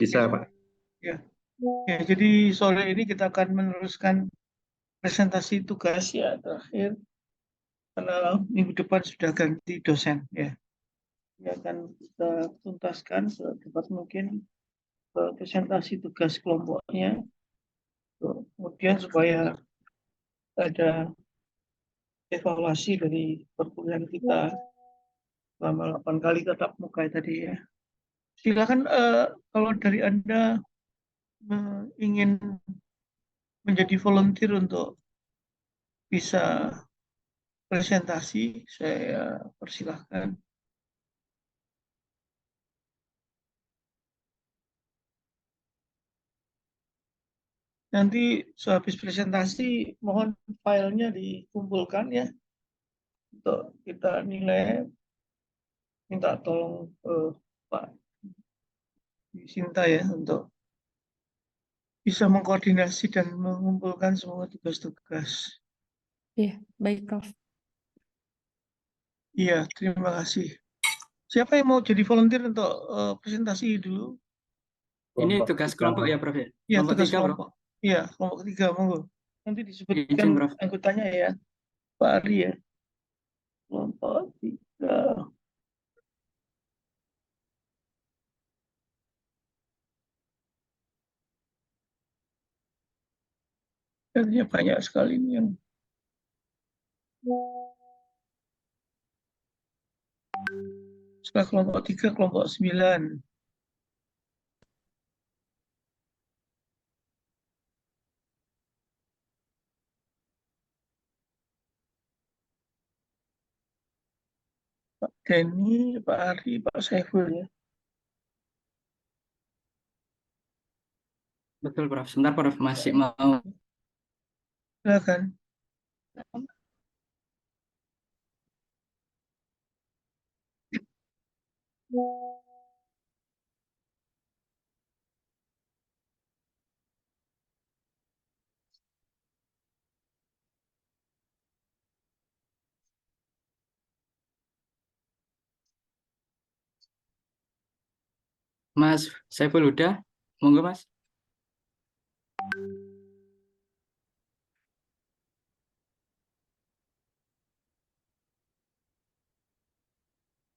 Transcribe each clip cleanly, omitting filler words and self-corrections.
Bisa, Pak. Ya. Ya, jadi sore ini kita akan meneruskan presentasi tugas ya terakhir karena minggu depan sudah ganti dosen ya. Ya akan kita tuntaskan secepat mungkin presentasi tugas kelompoknya. Kemudian supaya ada evaluasi dari perkuliahan kita selama 8 kali tatap muka tadi ya. Silakan kalau dari Anda ingin menjadi volunteer untuk bisa presentasi, saya persilahkan. Nanti sehabis presentasi, mohon filenya dikumpulkan ya, untuk kita nilai. Minta tolong Pak Sinta ya, untuk bisa mengkoordinasi dan mengumpulkan semua tugas-tugas. Iya, baik Prof. Iya, terima kasih. Siapa yang mau jadi volunteer untuk presentasi dulu? Ini tugas kelompok ya, Prof. Iya, Kelompok tugas 3, Prof. kelompok. Iya, kelompok 3, monggo. Nanti disebutkan Izin, Prof. anggotanya ya, Pak Ari ya. Kelompok 3. Kayaknya banyak sekali ini yang setelah kelompok 3, kelompok 9. Pak Denny, Pak Ari, Pak Saiful ya. Betul, Prof. Sebentar, Prof. Masih mau. Silakan. Mas Saiful udah? Monggo, Mas.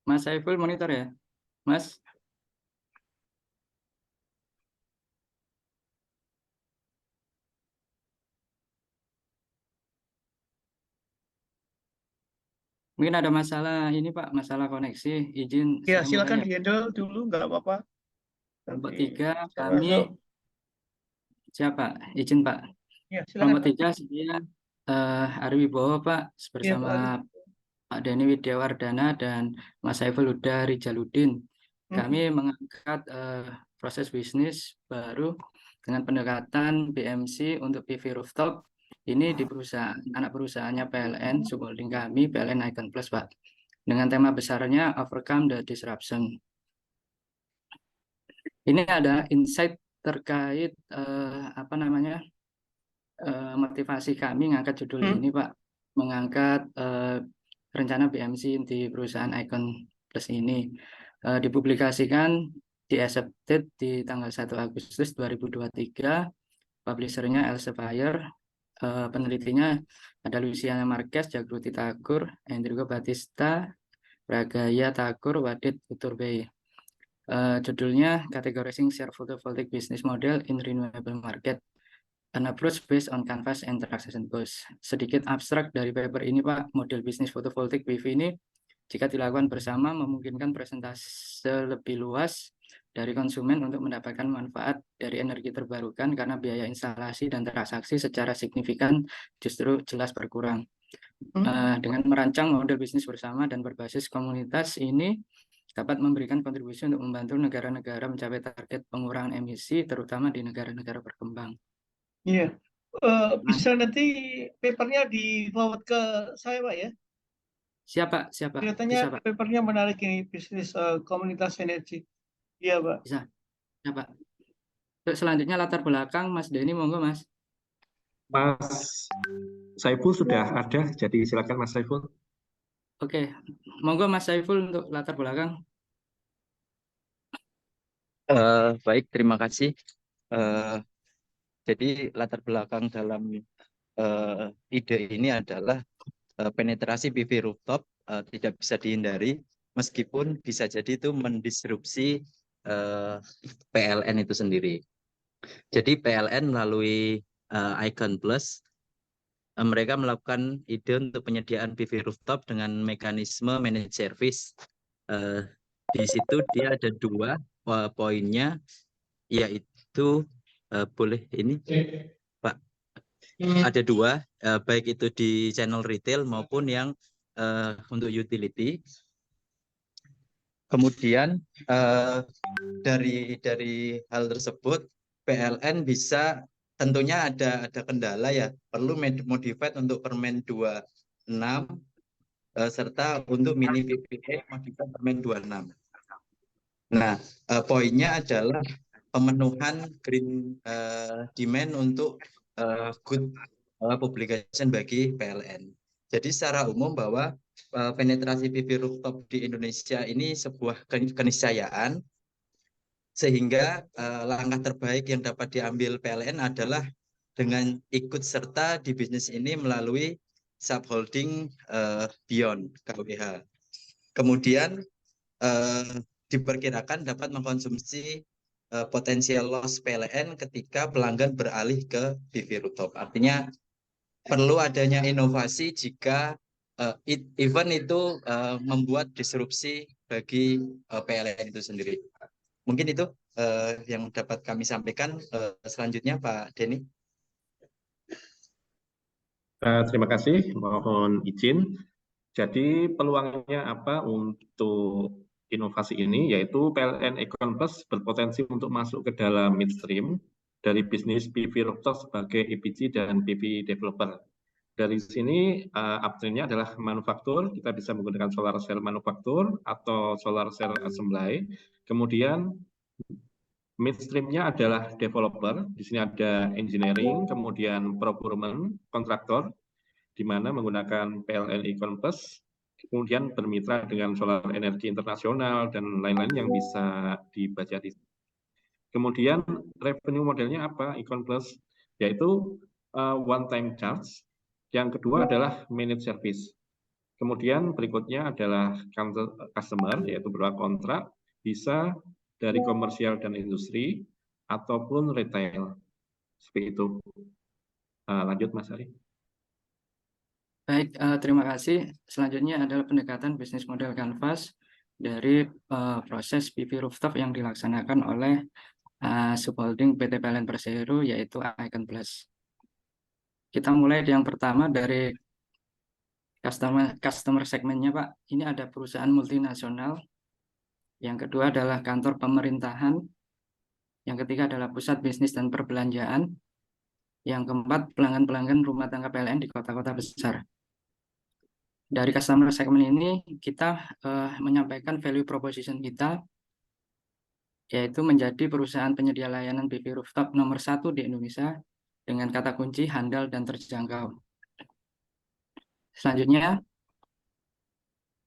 Mas Saiful monitor ya? Mas? Mungkin ada masalah ini, Pak, masalah koneksi. Izin Ya, saya mulai silakan ya. di-handle dulu, nggak apa-apa. Kelompok Nanti 3, saya kami masuk. siapa? Izin, Pak. Ya, Kelompok silakan. 3, saya Ari Wibowo, Pak, Ya, bersama Pak Ari. Pak Denny Widiawardana dan Mas Saiful Huda Rijaludin. Kami mengangkat proses bisnis baru dengan pendekatan BMC untuk PV rooftop. Ini di perusahaan anak perusahaannya PLN, subholding kami PLN Icon Plus, Pak. Dengan tema besarnya Overcome the Disruption. Ini ada insight terkait motivasi kami mengangkat judul ini, Pak. Mengangkat rencana BMC di perusahaan Icon Plus ini. Dipublikasikan di Accepted di tanggal 1 Agustus 2023. Publishernya Elsevier. Penelitinya ada Luciana Marquez, Jagruti Thakur, Enrico Batista, Ragaya Thakur, Wadid Uturbey. Judulnya Categorizing Share Photovoltaic Business Model in Renewable Market, an approach based on canvas and transaction cost. Sedikit abstrak dari paper ini, Pak. Model bisnis fotovoltaik PV ini jika dilakukan bersama memungkinkan presentasi lebih luas dari konsumen untuk mendapatkan manfaat dari energi terbarukan karena biaya instalasi dan transaksi secara signifikan justru jelas berkurang. Dengan merancang model bisnis bersama dan berbasis komunitas ini dapat memberikan kontribusi untuk membantu negara-negara mencapai target pengurangan emisi, terutama di negara-negara berkembang. Iya, bisa nanti papernya di-forward ke saya, Pak ya? Siapa? Kelihatannya Bisa, Pak. papernya menarik ini, bisnis komunitas energi. Iya, Pak. Bisa. Ya, Pak. Terus selanjutnya latar belakang Mas Denny, monggo, Mas. Mas Saiful sudah ada, jadi silakan Mas Saiful. Oke, monggo Mas Saiful untuk latar belakang. Baik, terima kasih. Jadi latar belakang dalam ide ini adalah penetrasi PV rooftop tidak bisa dihindari, meskipun bisa jadi itu mendisrupsi PLN itu sendiri. Jadi PLN melalui Icon Plus, mereka melakukan ide untuk penyediaan PV rooftop dengan mekanisme managed service. Di situ dia ada dua poinnya, yaitu boleh ini Pak, ada dua, baik itu di channel retail maupun yang untuk utility. Kemudian dari hal tersebut PLN bisa, tentunya ada kendala ya, perlu modified untuk Permen 26 serta untuk mini VPA modified Permen 26. Nah, poinnya adalah pemenuhan green demand untuk good publication bagi PLN. Jadi secara umum bahwa penetrasi PV rooftop di Indonesia ini sebuah keniscayaan, sehingga langkah terbaik yang dapat diambil PLN adalah dengan ikut serta di bisnis ini melalui subholding Beyond KWH. Kemudian diperkirakan dapat mengkonsumsi potensial loss PLN ketika pelanggan beralih ke PV rooftop. Artinya perlu adanya inovasi jika event itu membuat disrupsi bagi PLN itu sendiri. Mungkin itu yang dapat kami sampaikan. Selanjutnya Pak Denny. Terima kasih, mohon izin. Jadi peluangnya apa untuk inovasi ini, yaitu PLN Icon Plus berpotensi untuk masuk ke dalam midstream dari bisnis PV rooftop sebagai EPC dan PV developer. Dari sini upstream-nya adalah manufaktur, kita bisa menggunakan solar cell manufaktur atau solar cell assembly. Kemudian midstream-nya adalah developer, di sini ada engineering, kemudian procurement, kontraktor, di mana menggunakan PLN Icon Plus, kemudian bermitra dengan Solar Energi Internasional dan lain-lain yang bisa dibaca di sini. Kemudian revenue modelnya apa Icon Plus? Yaitu one time charge. Yang kedua adalah managed service. Kemudian berikutnya adalah customer, yaitu berupa kontrak, bisa dari komersial dan industri ataupun retail. Seperti itu. Lanjut Mas Ari. Baik, terima kasih. Selanjutnya adalah pendekatan bisnis model Canvas dari proses PV rooftop yang dilaksanakan oleh subholding PT PLN Persero, yaitu Icon Plus. Kita mulai yang pertama dari customer segmennya, Pak. Ini ada perusahaan multinasional. Yang kedua adalah kantor pemerintahan. Yang ketiga adalah pusat bisnis dan perbelanjaan. Yang keempat, pelanggan-pelanggan rumah tangga PLN di kota-kota besar. Dari customer segment ini, kita menyampaikan value proposition kita, yaitu menjadi perusahaan penyedia layanan PV rooftop nomor 1 di Indonesia dengan kata kunci handal dan terjangkau. Selanjutnya,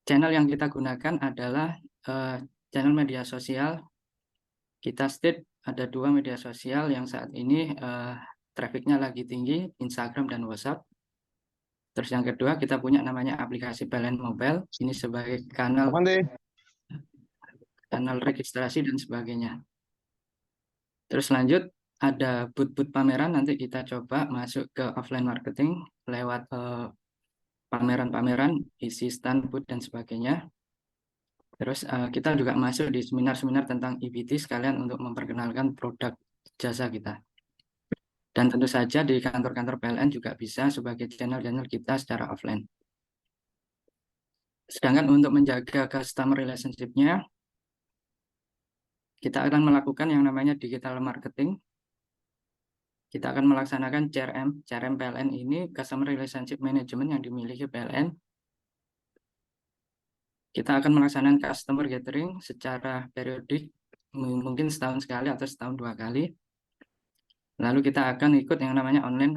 channel yang kita gunakan adalah channel media sosial. Kita state ada 2 media sosial yang saat ini trafficnya lagi tinggi, Instagram dan WhatsApp. Terus yang kedua, kita punya namanya aplikasi PLN Mobile. Ini sebagai kanal registrasi dan sebagainya. Terus lanjut, ada booth-booth pameran. Nanti kita coba masuk ke offline marketing lewat pameran-pameran, isi stand, booth, dan sebagainya. Terus kita juga masuk di seminar-seminar tentang EBT sekalian untuk memperkenalkan produk jasa kita. Dan tentu saja di kantor-kantor PLN juga bisa sebagai channel-channel kita secara offline. Sedangkan untuk menjaga customer relationship-nya, kita akan melakukan yang namanya digital marketing. Kita akan melaksanakan CRM PLN ini, Customer Relationship Management yang dimiliki PLN. Kita akan melaksanakan customer gathering secara periodik, mungkin setahun sekali atau setahun 2 kali. Lalu kita akan ikut yang namanya online,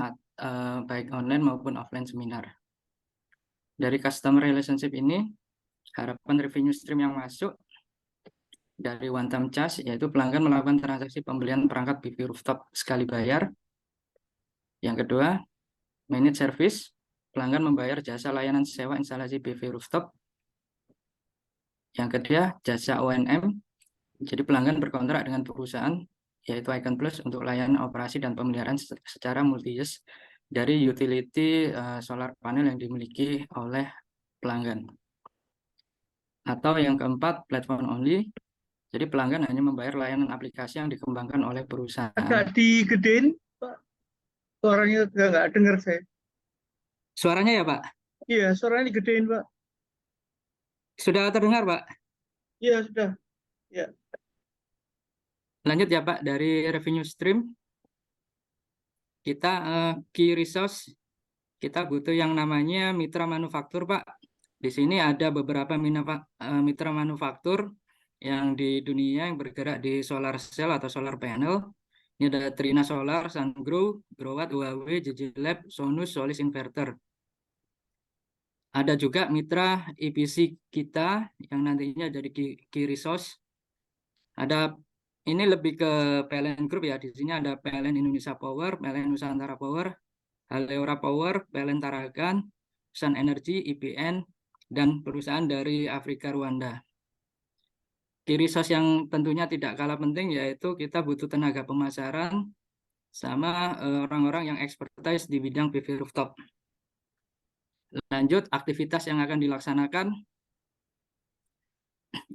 baik online maupun offline seminar. Dari customer relationship ini, harapan revenue stream yang masuk dari one time charge, yaitu pelanggan melakukan transaksi pembelian perangkat PV rooftop sekali bayar. Yang kedua, managed service, pelanggan membayar jasa layanan sewa instalasi PV rooftop. Yang ketiga, jasa O&M, jadi pelanggan berkontrak dengan perusahaan, yaitu Icon Plus, untuk layanan operasi dan pemeliharaan secara multi-use dari utility solar panel yang dimiliki oleh pelanggan. Atau yang keempat, platform only, jadi pelanggan hanya membayar layanan aplikasi yang dikembangkan oleh perusahaan. Agak digedein, Pak. Suaranya nggak dengar saya. Suaranya ya, Pak? Iya, suaranya digedein, Pak. Sudah terdengar, Pak? Iya, sudah. Ya. Lanjut ya, Pak, dari revenue stream. Kita key resource, kita butuh yang namanya mitra manufaktur, Pak. Di sini ada beberapa mitra manufaktur yang di dunia yang bergerak di solar cell atau solar panel. Ini ada Trina Solar, Sungrow, Growat, Huawei, JJ Lab, Sonus, Solis Inverter. Ada juga mitra EPC kita yang nantinya jadi key resource. Ada ini lebih ke PLN Group ya. Di sini ada PLN Indonesia Power, PLN Nusantara Power, Haleora Power, PLN Tarakan, Sun Energy, IPN, dan perusahaan dari Afrika Rwanda. Key resource yang tentunya tidak kalah penting yaitu kita butuh tenaga pemasaran sama orang-orang yang expertise di bidang PV rooftop. Lanjut, aktivitas yang akan dilaksanakan.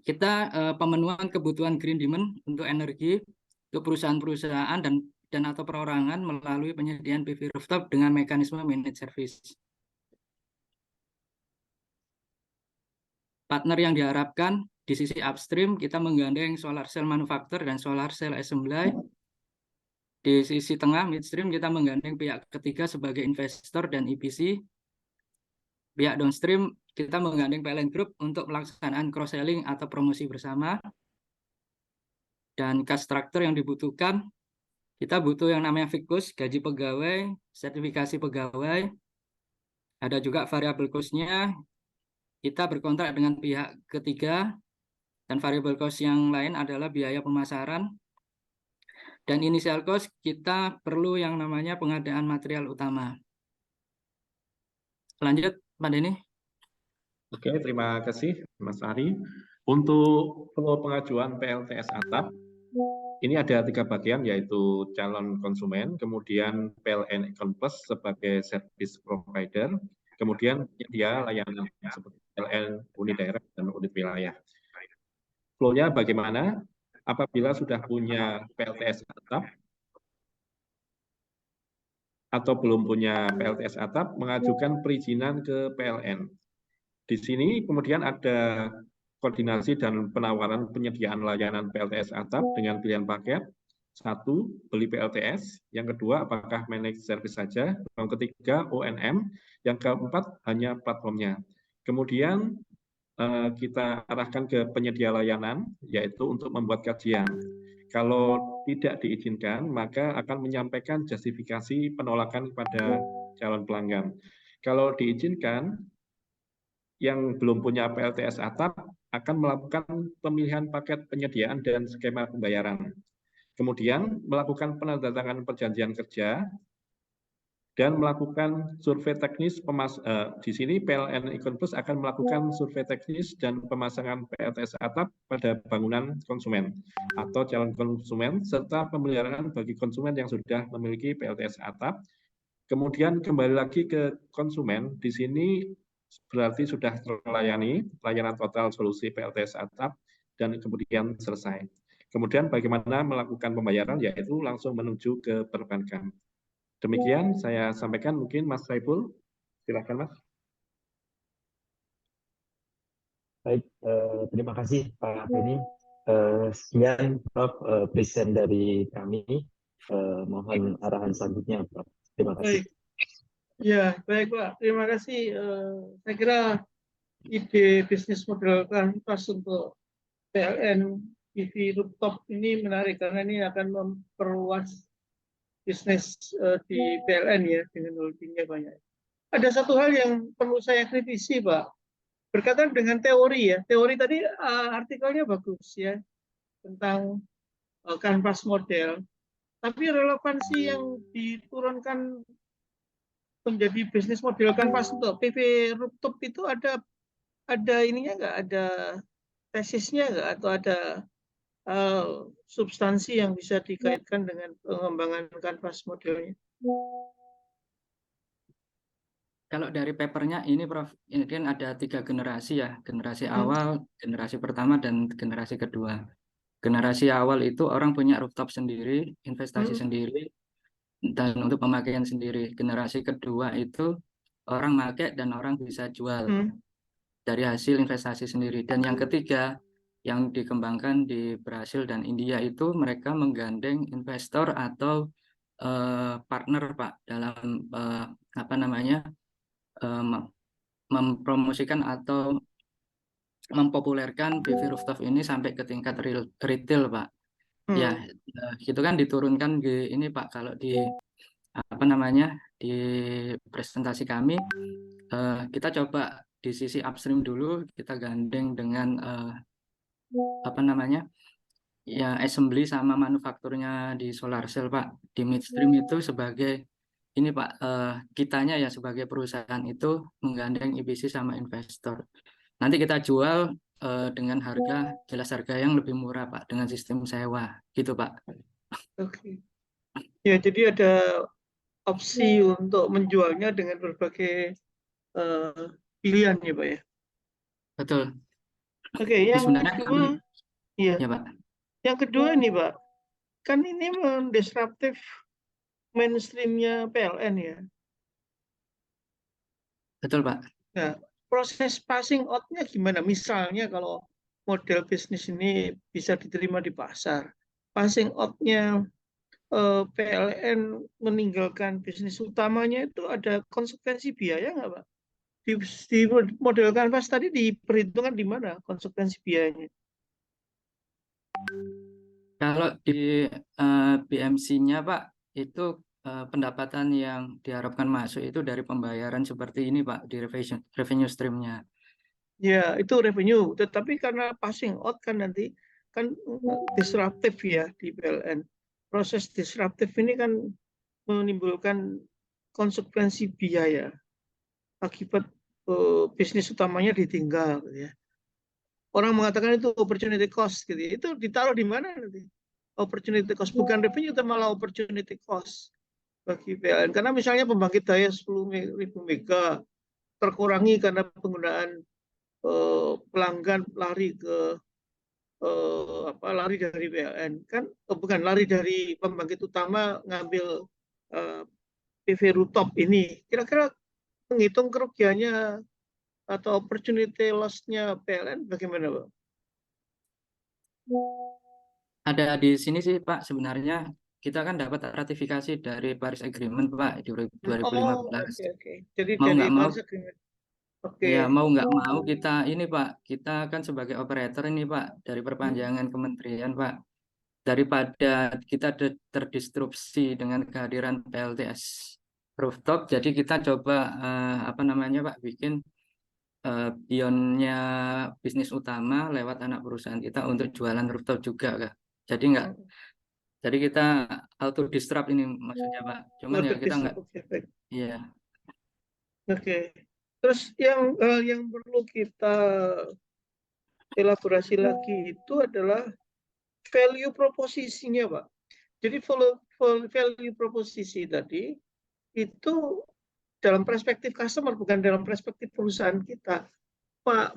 Kita pemenuhan kebutuhan green demand untuk energi untuk perusahaan-perusahaan dan atau perorangan melalui penyediaan PV rooftop dengan mekanisme managed service. Partner yang diharapkan di sisi upstream, kita menggandeng solar cell manufacturer dan solar cell assembly. Di sisi tengah midstream, kita menggandeng pihak ketiga sebagai investor dan EPC. Pihak downstream, kita menggandeng PLN Group untuk pelaksanaan cross-selling atau promosi bersama. Dan cost structure yang dibutuhkan, kita butuh yang namanya FICUS, gaji pegawai, sertifikasi pegawai. Ada juga variable cost-nya, kita berkontrak dengan pihak ketiga, dan variable cost yang lain adalah biaya pemasaran. Dan initial cost kita perlu yang namanya pengadaan material utama. Lanjut, Pak Denny. Oke, terima kasih Mas Ari. Untuk flow pengajuan PLTS atap, ini ada 3 bagian, yaitu calon konsumen, kemudian PLN Icon Plus sebagai service provider, kemudian dia layanan seperti PLN, unit daerah, dan unit wilayah. Flow-nya bagaimana? Apabila sudah punya PLTS atap atau belum punya PLTS atap, mengajukan perizinan ke PLN. Di sini kemudian ada koordinasi dan penawaran penyediaan layanan PLTS atap dengan pilihan paket. 1, beli PLTS. Yang kedua, apakah managed service saja. Yang ketiga, O&M. Yang keempat, hanya platformnya. Kemudian kita arahkan ke penyedia layanan, yaitu untuk membuat kajian. Kalau tidak diizinkan, maka akan menyampaikan justifikasi penolakan kepada calon pelanggan. Kalau diizinkan, yang belum punya PLTS atap akan melakukan pemilihan paket penyediaan dan skema pembayaran. Kemudian melakukan penandatanganan perjanjian kerja dan melakukan survei teknis di sini PLN Icon Plus akan melakukan survei teknis dan pemasangan PLTS atap pada bangunan konsumen atau calon konsumen serta pemeliharaan bagi konsumen yang sudah memiliki PLTS atap. Kemudian kembali lagi ke konsumen, di sini berarti sudah terlayani layanan total solusi PLTS atap dan kemudian selesai. Kemudian bagaimana melakukan pembayaran, yaitu langsung menuju ke perbankan. Demikian saya sampaikan, mungkin Mas Saiful, silakan Mas. Baik, terima kasih Pak Denny. Sekian Prof, present dari kami. Mohon arahan selanjutnya, Prof. Terima kasih. Baik. Ya, baik Pak. Terima kasih. Saya kira ide bisnis model kanvas untuk PLN PV rooftop ini menarik karena ini akan memperluas bisnis di PLN ya dengan holdingnya banyak. Ada satu hal yang perlu saya kritisi, Pak. Berkaitan dengan teori ya. Teori tadi artikelnya bagus ya. tentang kanvas model, tapi relevansi yang diturunkan menjadi bisnis model kanvas untuk PV rooftop itu ada ininya nggak, ada tesisnya nggak, atau ada substansi yang bisa dikaitkan dengan pengembangan kanvas modelnya? Kalau dari papernya ini Prof, ini kan ada 3 generasi ya, generasi awal, generasi pertama, dan generasi kedua. Generasi awal itu orang punya rooftop sendiri, investasi sendiri, dan untuk pemakaian sendiri. Generasi kedua itu orang pakai dan orang bisa jual dari hasil investasi sendiri. Dan yang ketiga, yang dikembangkan di Brasil dan India itu mereka menggandeng investor atau partner Pak dalam apa namanya, mempromosikan atau mempopulerkan PV rooftop ini sampai ke tingkat retail Pak. Ya, gitu kan diturunkan di ini Pak, kalau di apa namanya, di presentasi kami kita coba di sisi upstream dulu, kita gandeng dengan apa namanya, ya assembly sama manufakturnya di solar cell Pak. Di midstream itu sebagai ini Pak, kitanya ya sebagai perusahaan itu menggandeng EPC sama investor. Nanti kita jual dengan jelas harga yang lebih murah Pak, dengan sistem sewa gitu Pak. Oke. Ya, jadi ada opsi untuk menjualnya dengan berbagai pilihan ya Pak ya. Betul. Oke, Jadi yang sebenarnya kedua, kami, ya, ya Pak. yang kedua nih Pak, kan ini mendisruptif mainstreamnya PLN ya. Betul Pak. Nah, proses passing out-nya gimana? Misalnya kalau model bisnis ini bisa diterima di pasar, passing out-nya PLN meninggalkan bisnis utamanya itu ada konsekuensi biaya nggak Pak? Di model kanvas tadi diperhitungkan di mana konsekuensi biayanya? Kalau di BMC-nya Pak, itu pendapatan yang diharapkan masuk itu dari pembayaran seperti ini Pak, di revenue stream-nya. Ya, itu revenue. Tetapi karena passing out kan nanti kan disruptif ya di PLN. Proses disruptif ini kan menimbulkan konsekuensi biaya akibat bisnis utamanya ditinggal ya. Orang mengatakan itu opportunity cost gitu. Itu ditaruh di mana nanti? Opportunity cost bukan revenue, tapi malah opportunity cost bagi PLN. Karena misalnya pembangkit daya 10.000 mega terkurangi karena penggunaan pelanggan lari ke lari dari PLN kan, bukan lari dari pembangkit utama ngambil PV rooftop ini. Kira-kira menghitung kerugiannya atau opportunity loss-nya PLN bagaimana Pak? Ada di sini sih Pak, sebenarnya kita kan dapat ratifikasi dari Paris Agreement Pak di 2015. Oke. Jadi Mau dari nggak mau, Paris Agreement. Oke. ya mau nggak mau kita ini Pak, kita kan sebagai operator ini Pak dari perpanjangan kementerian Pak. Daripada kita terdistrupsi dengan kehadiran PLTS rooftop, jadi kita coba apa namanya Pak, bikin beyond-nya bisnis utama lewat anak perusahaan kita untuk jualan rooftop juga Kak. Jadi nggak, jadi kita auto disrupt ini maksudnya Pak. Cuman ya kita nggak, iya. Oke. Terus yang perlu kita elaborasi lagi itu adalah value proposisinya Pak. Jadi value proposisi tadi itu dalam perspektif customer, bukan dalam perspektif perusahaan kita. Pak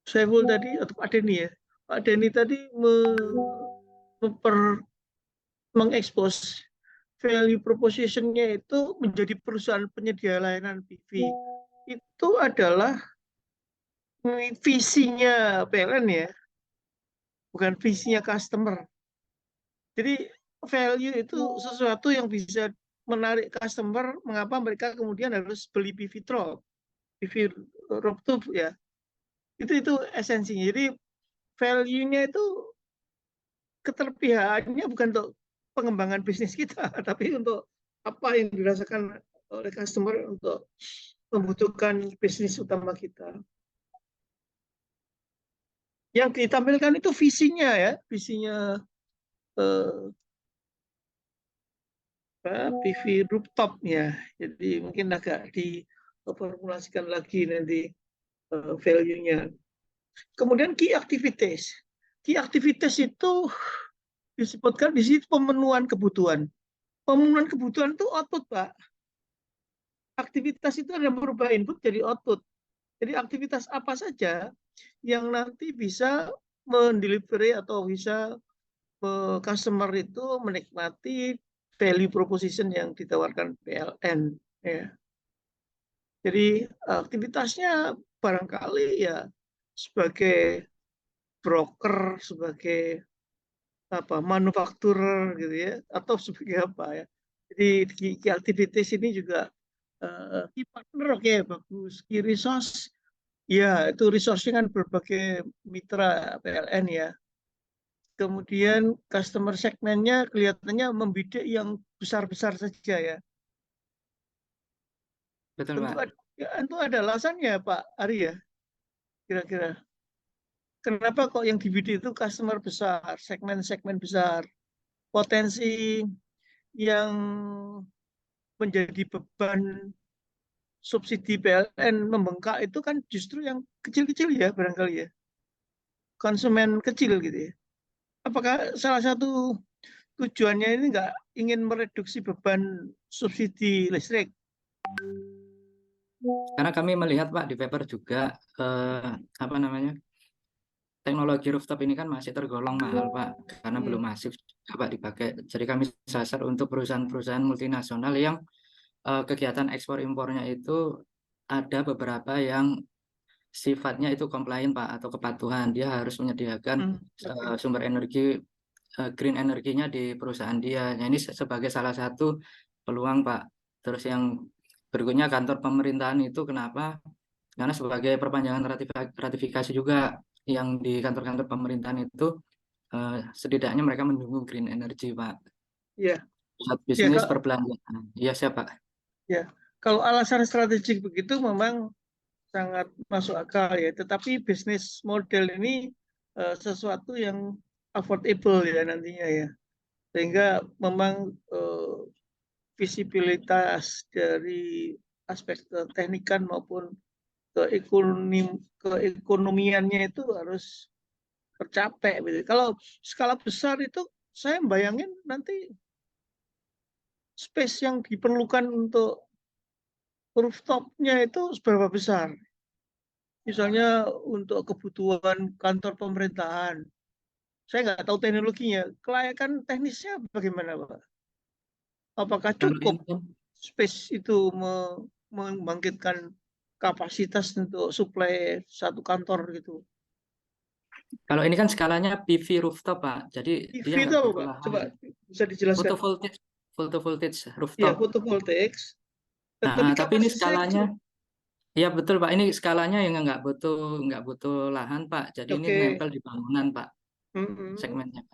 Saiful tadi, atau Pak Denny ya, Pak Denny tadi mengekspos value proposition-nya itu menjadi perusahaan penyedia layanan PV. Itu adalah visinya PLN ya, bukan visinya customer. Jadi value itu sesuatu yang bisa menarik customer, mengapa mereka kemudian harus beli PV rooftop ya. Itu esensinya. Jadi value-nya itu keterpihakannya bukan untuk pengembangan bisnis kita, tapi untuk apa yang dirasakan oleh customer untuk membutuhkan bisnis utama kita. Yang ditampilkan itu visinya ya, visinya PV rooftopnya. Jadi mungkin agak diformulasikan lagi nanti value-nya. Kemudian key activities. Key activities itu disebutkan di sini pemenuhan kebutuhan. Pemenuhan kebutuhan itu output, Pak. Aktivitas itu ada merubah input jadi output. Jadi aktivitas apa saja yang nanti bisa mendelivery atau bisa customer itu menikmati value proposition yang ditawarkan PLN. Ya. Jadi aktivitasnya barangkali ya sebagai broker, sebagai manufakturer gitu ya, atau sebagai apa ya. Jadi key activities ini juga key partner, oke, bagus. Key resource, ya itu resource-nya kan berbagai mitra PLN ya. Kemudian customer segmennya kelihatannya membidik yang besar-besar saja ya. Betul, Pak. Tentu ada alasannya Pak Ari ya, kira-kira. Kenapa kok yang dibidik itu customer besar, segmen-segmen besar. Potensi yang menjadi beban subsidi PLN membengkak itu kan justru yang kecil-kecil ya barangkali ya. Konsumen kecil gitu ya. Apakah salah satu tujuannya ini nggak ingin mereduksi beban subsidi listrik? Karena kami melihat Pak di paper juga apa namanya, teknologi rooftop ini kan masih tergolong mahal Pak, karena belum masif juga Pak dipakai. Jadi kami sasar untuk perusahaan-perusahaan multinasional yang kegiatan ekspor impornya itu ada beberapa yang sifatnya itu compliant Pak, atau kepatuhan. Dia harus menyediakan sumber energi green energinya di perusahaan dia. Nah, ini sebagai salah satu peluang Pak. Terus yang berikutnya kantor pemerintahan itu kenapa? Karena sebagai perpanjangan ratifikasi juga yang di kantor-kantor pemerintahan itu setidaknya mereka mendukung green energy Pak. Iya. Pusat bisnis perbelanjaan. Iya siapa? Ya, kalau alasan strategik begitu memang sangat masuk akal ya. Tetapi bisnis model ini sesuatu yang affordable ya nantinya ya. Sehingga memang visibilitas dari aspek keteknikan maupun keekonomiannya itu harus tercapai. Kalau skala besar itu saya bayangin nanti space yang diperlukan untuk rooftopnya itu seberapa besar. Misalnya untuk kebutuhan kantor pemerintahan. Saya nggak tahu teknologinya. Kelayakan teknisnya bagaimana, Pak? Apakah cukup space itu membangkitkan kapasitas untuk suplai satu kantor gitu? Kalau ini kan skalanya PV rooftop Pak, jadi PV dia itu nggak apa, butuh Pak? lahan. Coba bisa dijelaskan. Photovoltaic Ya, rooftop. photovoltaic. Tapi ini skalanya, ya betul Pak. Ini skalanya yang nggak butuh lahan Pak. Jadi ini nempel di bangunan Pak, segmennya.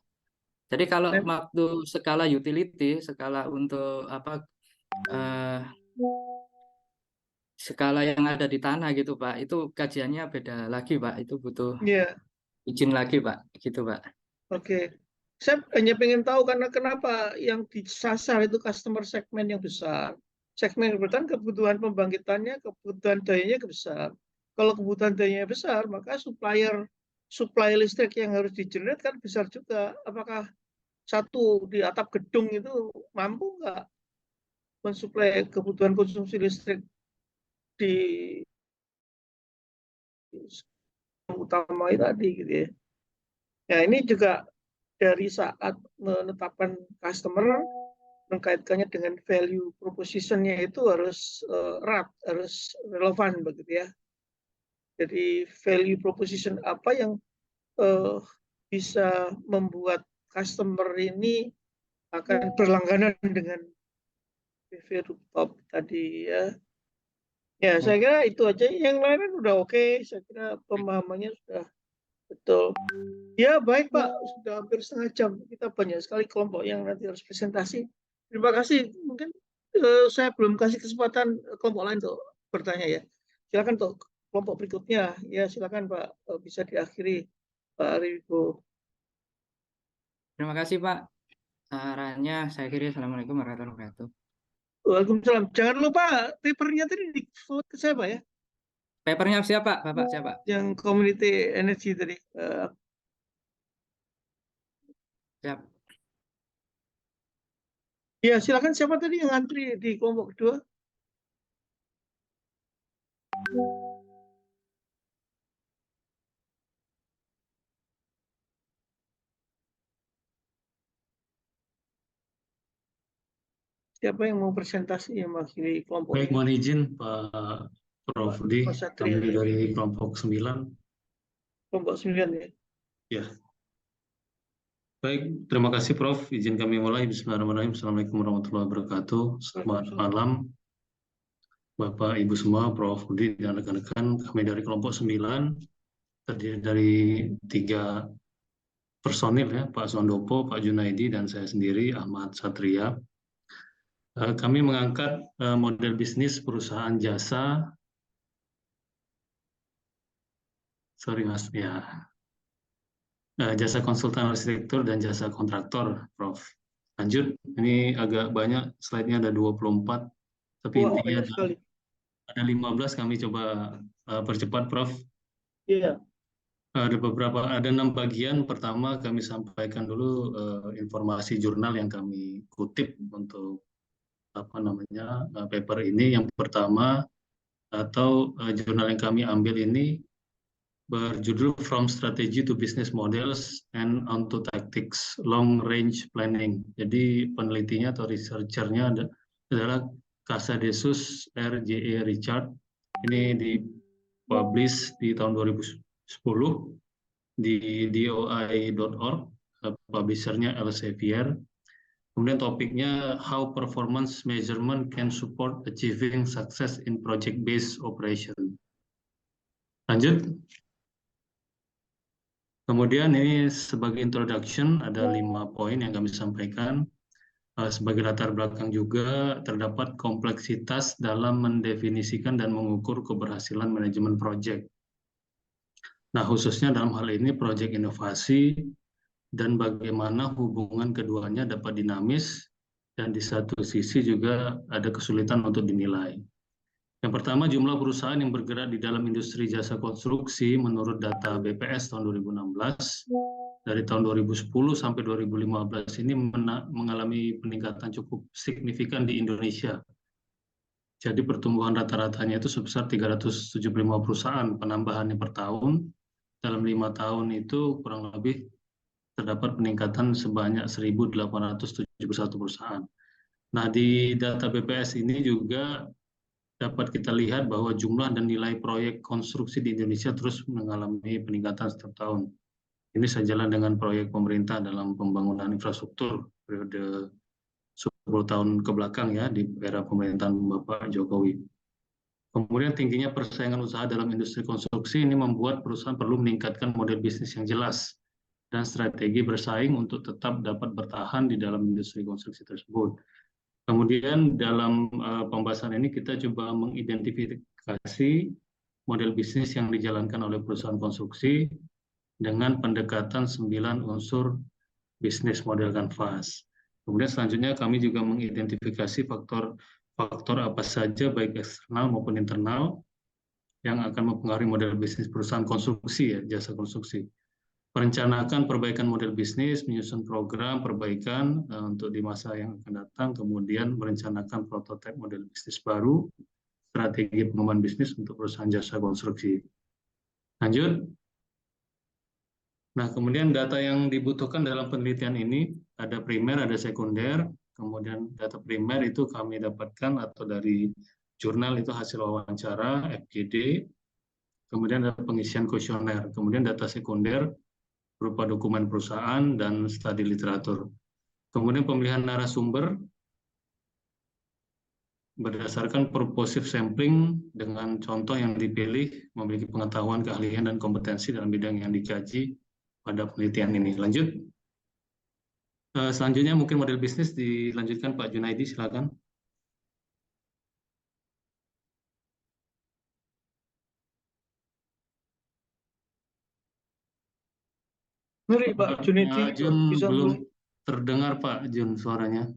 Jadi kalau waktu skala utility, skala untuk apa? Skala yang ada di tanah gitu Pak, itu kajiannya beda lagi Pak. Itu butuh izin lagi Pak, gitu Pak. Oke. Saya hanya ingin tahu karena kenapa yang disasar itu customer segmen yang besar. Segmen kebutuhan pembangkitannya, kebutuhan dayanya besar. Kalau kebutuhan dayanya besar, maka supply listrik yang harus di-generate kan besar juga. Apakah satu di atap gedung itu mampu nggak mensuplai kebutuhan konsumsi listrik di utama tadi gitu ya. Nah, ini juga dari saat menetapkan customer, mengkaitkannya dengan value proposition-nya itu harus erat, harus relevan begitu ya. Jadi value proposition apa yang bisa membuat customer ini akan berlangganan dengan PV rooftop tadi ya. Ya, saya kira itu aja. Yang lain udah oke. Saya kira pemahamannya sudah betul. Ya, baik Pak. Sudah hampir setengah jam. Kita banyak sekali kelompok yang nanti harus presentasi. Terima kasih. Mungkin saya belum kasih kesempatan kelompok lain untuk bertanya ya. Silakan untuk kelompok berikutnya. Ya, silakan Pak. Bisa diakhiri Pak Rivo. Terima kasih Pak sarannya. Saya kira Assalamualaikum warahmatullahi wabarakatuh. Waalaikumsalam. Jangan lupa papernya tadi di forward ke saya Pak ya, Papernya siapa Bapak? Siapa? yang community energy tadi. Siap. Ya silakan, siapa tadi yang antri di kelompok kedua? Siapa yang mau presentasi yang mewakili kelompok Baik, ini? mohon izin Pak Prof. Pak Budi, Satria, kami dari kelompok 9. kelompok 9 ya. Ya, baik, terima kasih Prof. Izin kami mulai. Bismillahirrahmanirrahim. Assalamualaikum warahmatullahi wabarakatuh. Selamat malam, Bapak, Ibu semua, Prof. Budi, dan rekan-rekan. Kami dari kelompok 9, terdiri dari 3 personil ya, Pak Sondopo, Pak Junaidi, dan saya sendiri, Ahmad Satria. Kami mengangkat model bisnis perusahaan jasa, jasa konsultan arsitektur dan jasa kontraktor, Prof. Lanjut, ini agak banyak, slide-nya ada 24, tapi Wah, intinya banyak sekali. ada 15, kami coba percepat, Prof. Iya. Ada 6 bagian. Pertama, kami sampaikan dulu informasi jurnal yang kami kutip untuk paper ini. Yang pertama, atau jurnal yang kami ambil ini berjudul From Strategy to Business Models and Onto Tactics Long Range Planning. Jadi penelitinya atau researchernya adalah Casadesus R.J.E. Richard. Ini dipublish di tahun 2010 di doi.org, publishernya Elsevier. Kemudian topiknya How Performance Measurement Can Support Achieving Success in Project-Based Operation. Lanjut. Kemudian ini sebagai introduction, ada 5 poin yang kami sampaikan. Sebagai latar belakang juga terdapat kompleksitas dalam mendefinisikan dan mengukur keberhasilan manajemen proyek. Nah, khususnya dalam hal ini proyek inovasi dan bagaimana hubungan keduanya dapat dinamis dan di satu sisi juga ada kesulitan untuk dinilai. Yang pertama, jumlah perusahaan yang bergerak di dalam industri jasa konstruksi menurut data BPS tahun 2016, dari tahun 2010 sampai 2015 ini mengalami peningkatan cukup signifikan di Indonesia. Jadi pertumbuhan rata-ratanya itu sebesar 375 perusahaan, penambahannya per tahun. Dalam 5 tahun itu kurang lebih terdapat peningkatan sebanyak 1.871 perusahaan. Nah, di data BPS ini juga dapat kita lihat bahwa jumlah dan nilai proyek konstruksi di Indonesia terus mengalami peningkatan setiap tahun. Ini sejalan dengan proyek pemerintah dalam pembangunan infrastruktur periode 10 tahun ke belakang ya di era pemerintahan Bapak Jokowi. Kemudian tingginya persaingan usaha dalam industri konstruksi ini membuat perusahaan perlu meningkatkan model bisnis yang jelas dan strategi bersaing untuk tetap dapat bertahan di dalam industri konstruksi tersebut. Kemudian dalam pembahasan ini kita coba mengidentifikasi model bisnis yang dijalankan oleh perusahaan konstruksi dengan pendekatan 9 unsur bisnis model kanvas. Kemudian selanjutnya kami juga mengidentifikasi faktor apa saja baik eksternal maupun internal yang akan mempengaruhi model bisnis perusahaan konstruksi ya, jasa konstruksi. Perencanaan perbaikan model bisnis, menyusun program perbaikan untuk di masa yang akan datang, kemudian merencanakan prototipe model bisnis baru, strategi pengembangan bisnis untuk perusahaan jasa konstruksi. Lanjut. Nah, kemudian data yang dibutuhkan dalam penelitian ini ada primer, ada sekunder. Kemudian data primer itu kami dapatkan atau dari jurnal itu hasil wawancara, FGD. Kemudian ada pengisian kuesioner. Kemudian data sekunder berupa dokumen perusahaan dan studi literatur. Kemudian pemilihan narasumber berdasarkan purposive sampling dengan contoh yang dipilih memiliki pengetahuan, keahlian, dan kompetensi dalam bidang yang dikaji pada penelitian ini. Lanjut. Selanjutnya mungkin model bisnis dilanjutkan Pak Junaidi, silakan. Mari Pak Junedi Pak Jun bisa belum mulai. terdengar Pak Jun suaranya.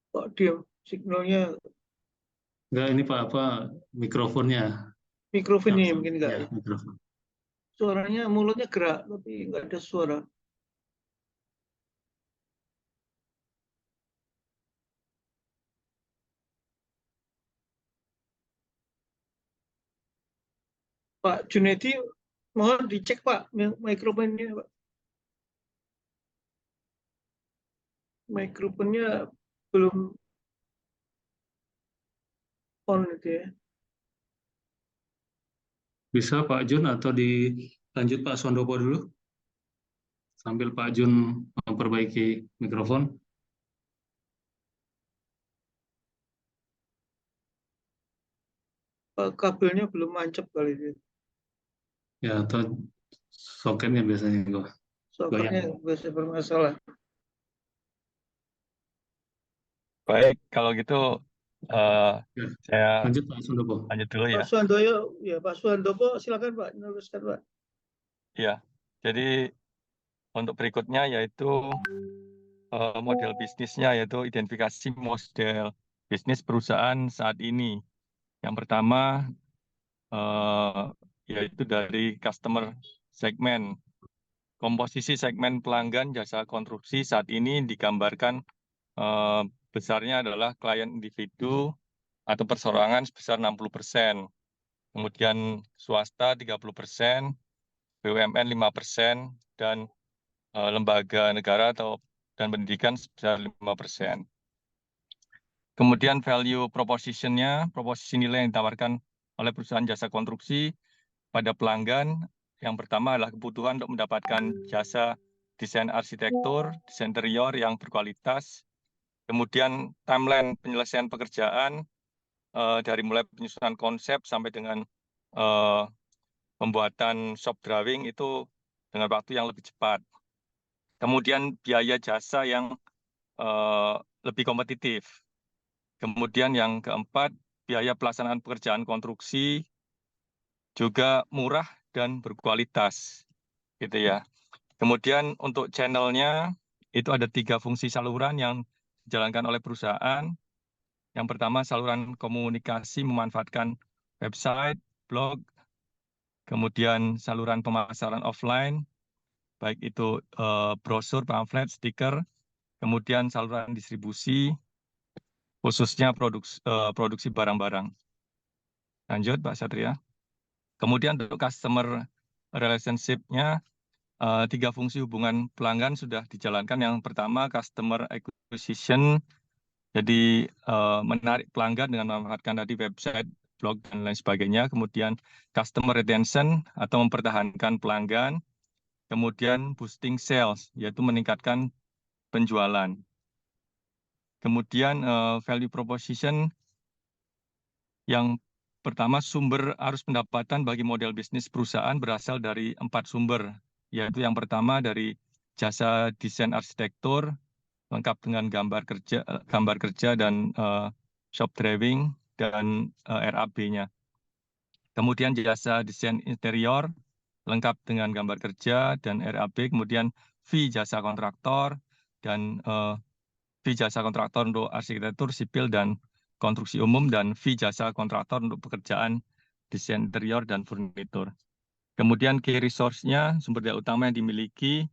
Pak diam, signalnya Enggak, ini Pak apa mikrofonnya. mikrofonnya mungkin enggak Ya, ya. mikrofon. Suaranya mulutnya gerak tapi enggak ada suara. Pak Junedi, mohon dicek Pak mikrofonnya Pak. Mikrofonnya belum on itu ya. Bisa Pak Jun atau dilanjut Pak Sondopo dulu? Sambil Pak Jun memperbaiki mikrofon. Kabelnya belum mancap kali itu. Ya, atau soketnya biasanya kok. Soalnya bisa bermasalah. Baik, kalau gitu Ya, saya lanjut Pak Sondopo. lanjut dulu ya. Pak Suhandoyo, ya Pak Suhandopo, silakan Pak, meneruskan Pak. Iya, jadi untuk berikutnya yaitu model bisnisnya, yaitu identifikasi model bisnis perusahaan saat ini. Yang pertama yaitu dari customer segment. Komposisi segmen pelanggan jasa konstruksi saat ini digambarkan besarnya adalah klien individu atau perseorangan sebesar 60%. Kemudian swasta 30%, BUMN 5%, dan lembaga negara dan pendidikan sebesar 5%. Kemudian value proposition-nya, proposisi nilai yang ditawarkan oleh perusahaan jasa konstruksi pada pelanggan, yang pertama adalah kebutuhan untuk mendapatkan jasa desain arsitektur, desain interior yang berkualitas, kemudian timeline penyelesaian pekerjaan dari mulai penyusunan konsep sampai dengan pembuatan shop drawing itu dengan waktu yang lebih cepat. Kemudian biaya jasa yang lebih kompetitif. Kemudian yang keempat, biaya pelaksanaan pekerjaan konstruksi juga murah dan berkualitas, gitu ya. Kemudian untuk channelnya itu ada 3 fungsi saluran yang dijalankan oleh perusahaan. Yang pertama saluran komunikasi memanfaatkan website, blog, kemudian saluran pemasaran offline, baik itu brosur, pamflet, stiker, kemudian saluran distribusi, khususnya produksi barang-barang. Lanjut, Pak Satria. Kemudian untuk customer relationship-nya, 3 fungsi hubungan pelanggan sudah dijalankan. Yang pertama, customer acquisition, jadi menarik pelanggan dengan memanfaatkan tadi website, blog, dan lain sebagainya. Kemudian customer retention atau mempertahankan pelanggan. Kemudian boosting sales, yaitu meningkatkan penjualan. Kemudian value proposition yang pertama, sumber arus pendapatan bagi model bisnis perusahaan berasal dari 4 sumber, yaitu yang pertama dari jasa desain arsitektur, lengkap dengan gambar kerja dan shop drawing dan RAB-nya. Kemudian jasa desain interior, lengkap dengan gambar kerja dan RAB, kemudian fee jasa kontraktor, dan fee jasa kontraktor untuk arsitektur, sipil, dan konstruksi umum, dan fee jasa kontraktor untuk pekerjaan desain interior dan furnitur. Kemudian key resource-nya, sumber daya utama yang dimiliki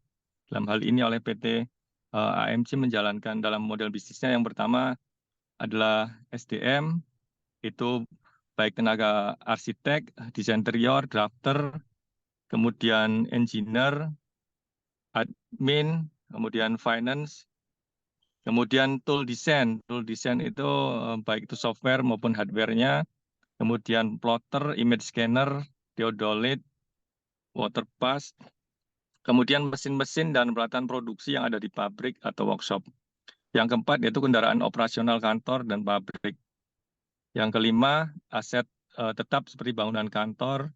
dalam hal ini oleh PT AMC menjalankan dalam model bisnisnya. Yang pertama adalah SDM, itu baik tenaga arsitek, desain interior, drafter, kemudian engineer, admin, kemudian finance, kemudian tool design. Tool design itu baik itu software maupun hardware-nya, kemudian plotter, image scanner, theodolit, waterpass, kemudian mesin-mesin dan peralatan produksi yang ada di pabrik atau workshop. Yang keempat yaitu kendaraan operasional kantor dan pabrik. Yang kelima, aset tetap seperti bangunan kantor,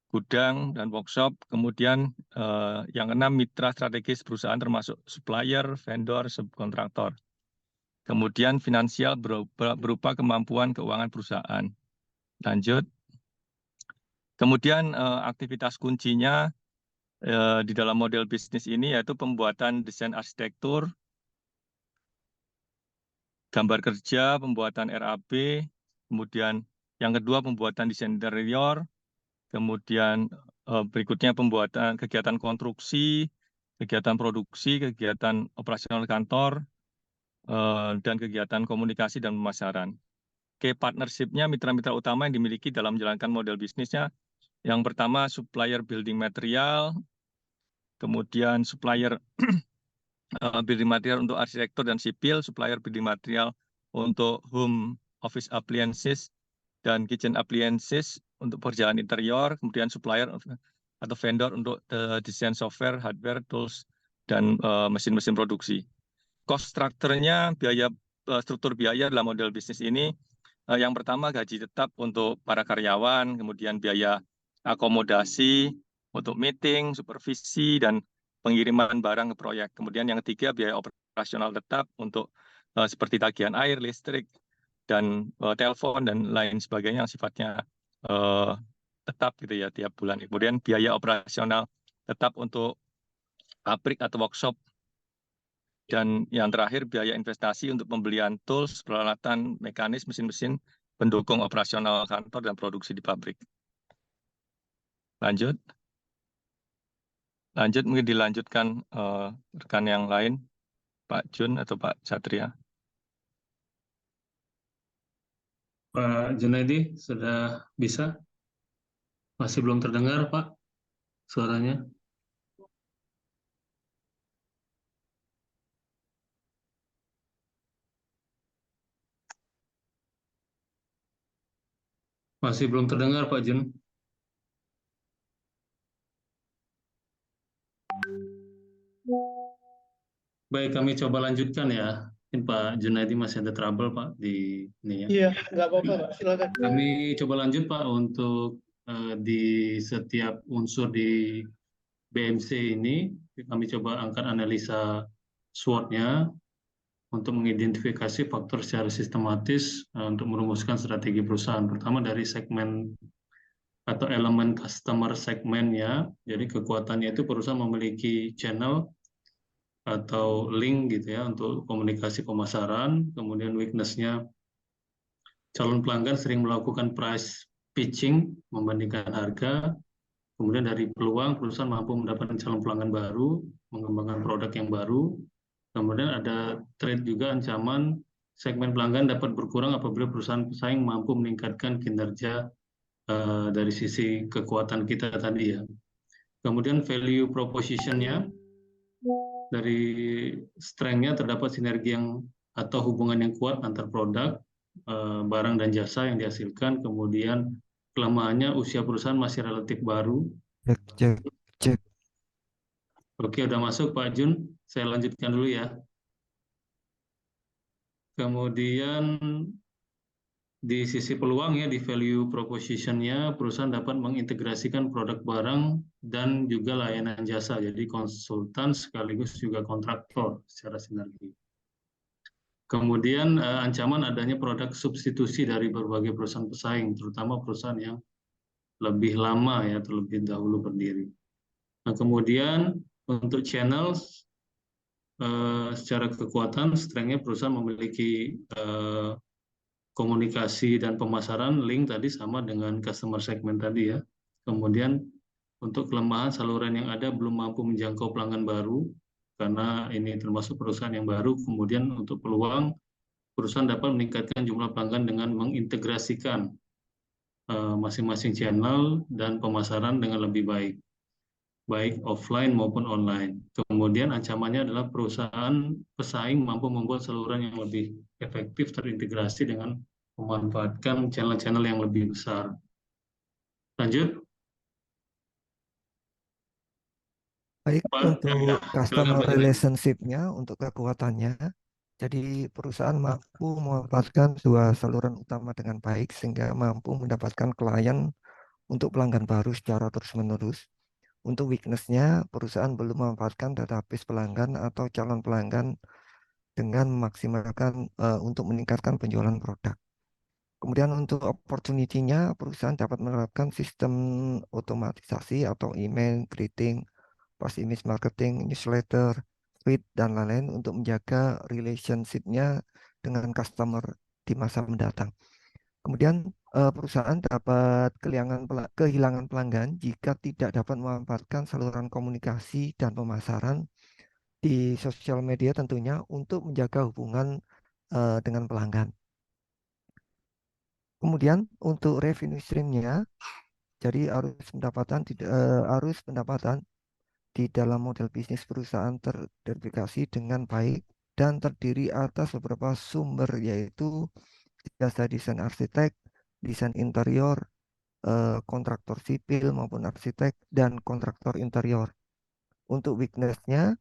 gudang, dan workshop. Kemudian yang keenam, mitra strategis perusahaan termasuk supplier, vendor, subkontraktor. Kemudian finansial berupa kemampuan keuangan perusahaan. Lanjut. Kemudian aktivitas kuncinya di dalam model bisnis ini yaitu pembuatan desain arsitektur, gambar kerja, pembuatan RAB, kemudian yang kedua pembuatan desain interior, kemudian berikutnya pembuatan kegiatan konstruksi, kegiatan produksi, kegiatan operasional kantor, dan kegiatan komunikasi dan pemasaran. Key partnership-nya mitra-mitra utama yang dimiliki dalam menjalankan model bisnisnya, yang pertama supplier building material, kemudian supplier building material untuk arsitektur dan sipil, supplier building material untuk home office appliances dan kitchen appliances untuk pekerjaan interior, kemudian supplier atau vendor untuk desain software, hardware, tools, dan mesin-mesin produksi. Cost structure-nya, struktur biaya dalam model bisnis ini, yang pertama gaji tetap untuk para karyawan, kemudian biaya akomodasi untuk meeting, supervisi, dan pengiriman barang ke proyek. Kemudian yang ketiga biaya operasional tetap untuk seperti tagihan air, listrik, dan telepon, dan lain sebagainya yang sifatnya tetap gitu ya tiap bulan. Kemudian biaya operasional tetap untuk pabrik atau workshop. Dan yang terakhir biaya investasi untuk pembelian tools, peralatan, mekanis, mesin-mesin pendukung operasional kantor dan produksi di pabrik. Lanjut. Lanjut mungkin dilanjutkan rekan yang lain, Pak Jun atau Pak Satria. Pak Junaidi sudah bisa? Masih belum terdengar, Pak, suaranya? Masih belum terdengar, Pak Jun. Baik, kami coba lanjutkan ya. Mungkin Pak Junaidi masih ada trouble, Pak, di ini ya. Iya, nggak apa-apa, Pak. Silakan. Kami coba lanjut, Pak, untuk di setiap unsur di BMC ini, kami coba angkat analisa SWOT-nya untuk mengidentifikasi faktor secara sistematis untuk merumuskan strategi perusahaan. Pertama dari segmen atau elemen customer segmennya, jadi kekuatannya itu perusahaan memiliki channel atau link gitu ya untuk komunikasi pemasaran, kemudian weakness-nya calon pelanggan sering melakukan price pitching membandingkan harga, kemudian dari peluang perusahaan mampu mendapatkan calon pelanggan baru, mengembangkan produk yang baru, kemudian ada threat juga ancaman segmen pelanggan dapat berkurang apabila perusahaan pesaing mampu meningkatkan kinerja dari sisi kekuatan kita tadi ya. Kemudian value proposition-nya, dari strength-nya terdapat sinergi yang atau hubungan yang kuat antar produk, barang dan jasa yang dihasilkan. Kemudian kelemahannya usia perusahaan masih relatif baru. Cek. Oke, udah masuk Pak Jun. Saya lanjutkan dulu ya. Kemudian di sisi peluang ya, di value proposition-nya, perusahaan dapat mengintegrasikan produk barang dan juga layanan jasa, jadi konsultan sekaligus juga kontraktor secara sinergi. Kemudian ancaman adanya produk substitusi dari berbagai perusahaan pesaing, terutama perusahaan yang lebih lama ya, terlebih dahulu berdiri. Nah, kemudian untuk channel, secara kekuatan, strength-nya perusahaan memiliki komunikasi dan pemasaran link tadi sama dengan customer segment tadi ya. Kemudian untuk kelemahan saluran yang ada belum mampu menjangkau pelanggan baru karena ini termasuk perusahaan yang baru. Kemudian untuk peluang perusahaan dapat meningkatkan jumlah pelanggan dengan mengintegrasikan masing-masing channel dan pemasaran dengan lebih baik, baik offline maupun online. Kemudian ancamannya adalah perusahaan pesaing mampu membuat saluran yang lebih efektif terintegrasi dengan memanfaatkan channel-channel yang lebih besar. Lanjut. Baik, Pak, untuk customer Pak Junaidi. relationship-nya, untuk kekuatannya, jadi perusahaan mampu memanfaatkan dua saluran utama dengan baik sehingga mampu mendapatkan klien untuk pelanggan baru secara terus-menerus. Untuk weakness-nya, perusahaan belum memanfaatkan database pelanggan atau calon pelanggan dengan memaksimalkan untuk meningkatkan penjualan produk. Kemudian untuk opportunity-nya, perusahaan dapat menerapkan sistem otomatisasi atau email, greeting, post image marketing, newsletter, feed, dan lain-lain untuk menjaga relationship-nya dengan customer di masa mendatang. Kemudian perusahaan dapat kehilangan pelanggan jika tidak dapat memanfaatkan saluran komunikasi dan pemasaran di sosial media tentunya untuk menjaga hubungan dengan pelanggan. Kemudian untuk revenue stream-nya, jadi arus pendapatan di dalam model bisnis perusahaan terverifikasi dengan baik dan terdiri atas beberapa sumber yaitu jasa desain arsitek, desain interior, kontraktor sipil maupun arsitek, dan kontraktor interior. Untuk weakness-nya,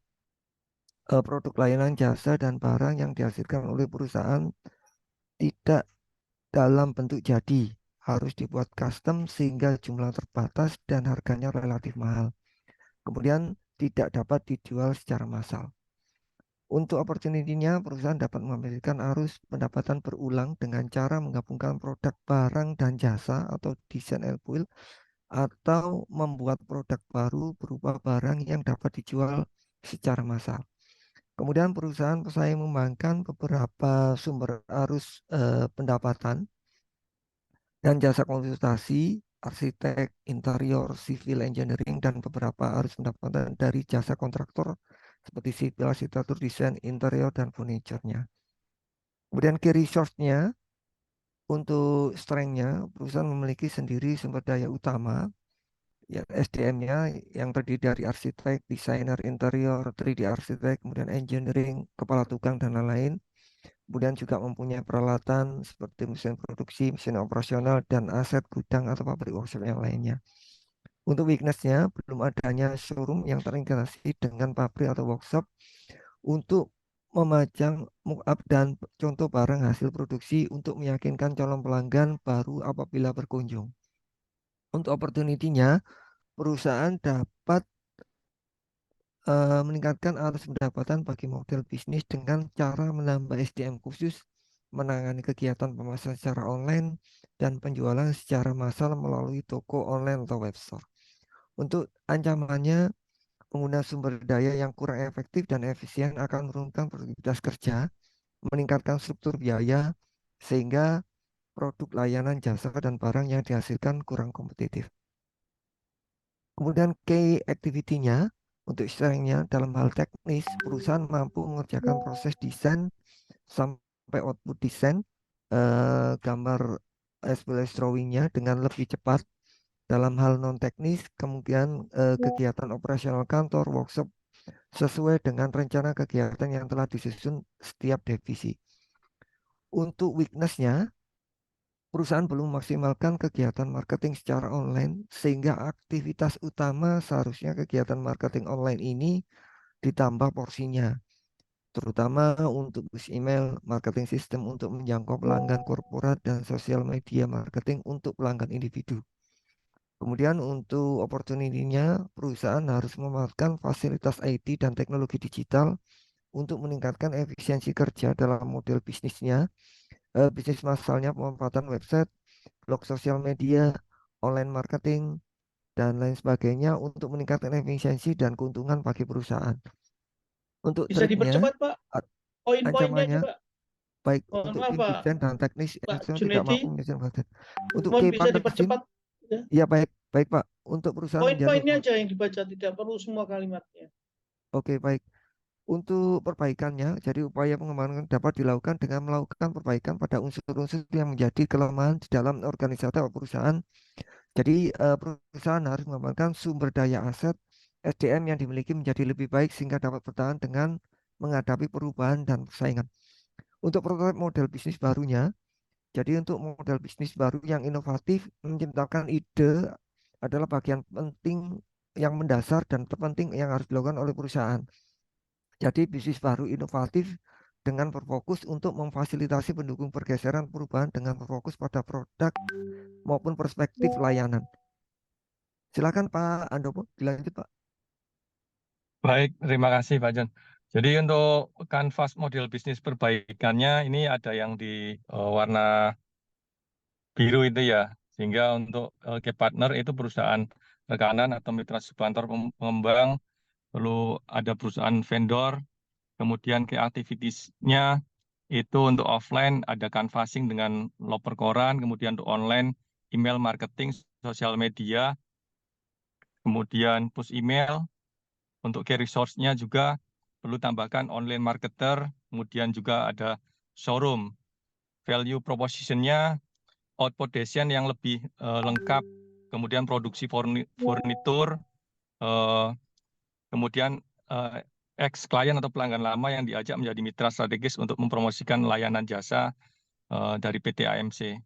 produk layanan jasa dan barang yang dihasilkan oleh perusahaan tidak dalam bentuk jadi, harus dibuat custom sehingga jumlah terbatas dan harganya relatif mahal. Kemudian tidak dapat dijual secara massal. Untuk opportunity-nya, perusahaan dapat memiliki arus pendapatan berulang dengan cara menggabungkan produk barang dan jasa atau desain LPL atau membuat produk baru berupa barang yang dapat dijual secara massal. Kemudian perusahaan saya mengembangkan beberapa sumber arus pendapatan dan jasa konsultasi, arsitek, interior, civil engineering, dan beberapa arus pendapatan dari jasa kontraktor seperti sipil, arsitektur, desain, interior, dan furniture-nya. Kemudian key resource-nya, untuk strength-nya, perusahaan memiliki sendiri sumber daya utama, ya, SDM-nya yang terdiri dari arsitek, desainer interior, 3D arsitek, kemudian engineering, kepala tukang, dan lain-lain. Kemudian juga mempunyai peralatan seperti mesin produksi, mesin operasional, dan aset gudang atau pabrik workshop yang lainnya. Untuk weakness-nya, belum adanya showroom yang terintegrasi dengan pabrik atau workshop untuk memajang mock-up dan contoh barang hasil produksi untuk meyakinkan calon pelanggan baru apabila berkunjung. Untuk opportunity-nya, perusahaan dapat meningkatkan arus pendapatan bagi model bisnis dengan cara menambah SDM khusus, menangani kegiatan pemasaran secara online, dan penjualan secara massal melalui toko online atau webstore. Untuk ancamannya, pengguna sumber daya yang kurang efektif dan efisien akan menurunkan produktivitas kerja, meningkatkan struktur biaya, sehingga produk layanan jasa dan barang yang dihasilkan kurang kompetitif. Kemudian key activity-nya, untuk strength-nya dalam hal teknis, perusahaan mampu mengerjakan proses desain sampai output desain, gambar as well as drawing-nya dengan lebih cepat. Dalam hal non teknis, kemudian kegiatan operasional kantor, workshop sesuai dengan rencana kegiatan yang telah disusun setiap divisi. Untuk weakness-nya, perusahaan belum memaksimalkan kegiatan marketing secara online sehingga aktivitas utama seharusnya kegiatan marketing online ini ditambah porsinya, terutama untuk bus email, marketing sistem untuk menjangkau pelanggan korporat, dan sosial media marketing untuk pelanggan individu. Kemudian untuk opportunity-nya, perusahaan harus memanfaatkan fasilitas IT dan teknologi digital untuk meningkatkan efisiensi kerja dalam model bisnisnya, bisnis massalnya, pemanfaatan website, blog sosial media, online marketing, dan lain sebagainya untuk meningkatkan efisiensi dan keuntungan bagi perusahaan. Untuk Bisa triknya, dipercepat, Pak. Poin-poinnya ancamannya, coba. baik Mohon untuk maaf, tim Pak. desain dan teknis Pak yang tidak Junedi, mampu menyelesaikan budget. Untuk mohon key bisa partner dipercepat. Ya. ya baik Pak. Untuk perusahaan menjalin, Poin-poinnya aja yang dibaca, tidak perlu semua kalimatnya. oke baik. Untuk perbaikannya, jadi upaya pengembangan dapat dilakukan dengan melakukan perbaikan pada unsur-unsur yang menjadi kelemahan di dalam organisasi atau perusahaan. Jadi perusahaan harus mengembangkan sumber daya aset SDM yang dimiliki menjadi lebih baik sehingga dapat bertahan dengan menghadapi perubahan dan persaingan. Untuk prototipe model bisnis barunya, jadi untuk model bisnis baru yang inovatif, menciptakan ide adalah bagian penting yang mendasar dan terpenting yang harus dilakukan oleh perusahaan. Jadi bisnis baru inovatif dengan berfokus untuk memfasilitasi pendukung pergeseran perubahan dengan berfokus pada produk maupun perspektif layanan. Silakan Pak Andopo, dilanjut Pak. Baik, terima kasih Pak John. Jadi untuk kanvas model bisnis perbaikannya ini ada yang di warna biru itu ya. Sehingga untuk key partner itu perusahaan rekanan atau mitra subkontraktor pengembang, perlu ada perusahaan vendor, kemudian key activities-nya itu untuk offline ada canvassing dengan loper koran, kemudian untuk online email marketing, sosial media, kemudian push email. Untuk key resource-nya juga perlu tambahkan online marketer, kemudian juga ada showroom. Value proposition-nya output design yang lebih lengkap, kemudian produksi furnitur, kemudian ex-klien atau pelanggan lama yang diajak menjadi mitra strategis untuk mempromosikan layanan jasa dari PT AMC.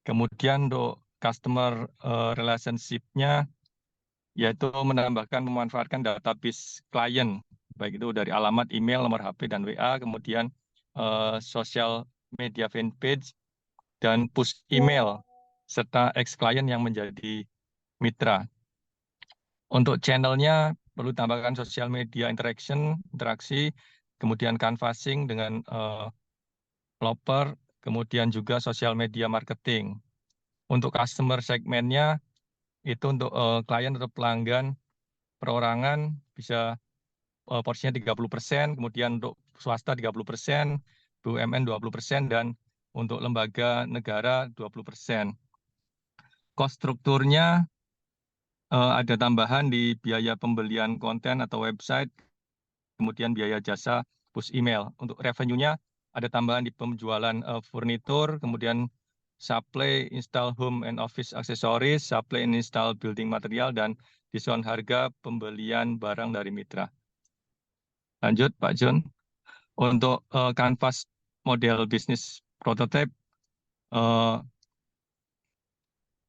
Kemudian untuk customer relationship-nya, yaitu menambahkan memanfaatkan database klien, baik itu dari alamat, email, nomor HP, dan WA, kemudian sosial media fanpage, dan push email, serta ex-klien yang menjadi mitra. Untuk channelnya perlu tambahkan sosial media interaksi, kemudian canvassing dengan loper, kemudian juga sosial media marketing. Untuk customer segmennya, itu untuk klien atau pelanggan perorangan bisa porsinya 30%, kemudian untuk swasta 30%, BUMN 20%, dan untuk lembaga negara 20%. Cost strukturnya ada tambahan di biaya pembelian konten atau website, kemudian biaya jasa push email. Untuk revenue-nya ada tambahan di penjualan furnitur, kemudian supply install home and office accessories, supply and install building material, dan diskon harga pembelian barang dari mitra. Lanjut Pak John. Untuk kanvas model bisnis prototype,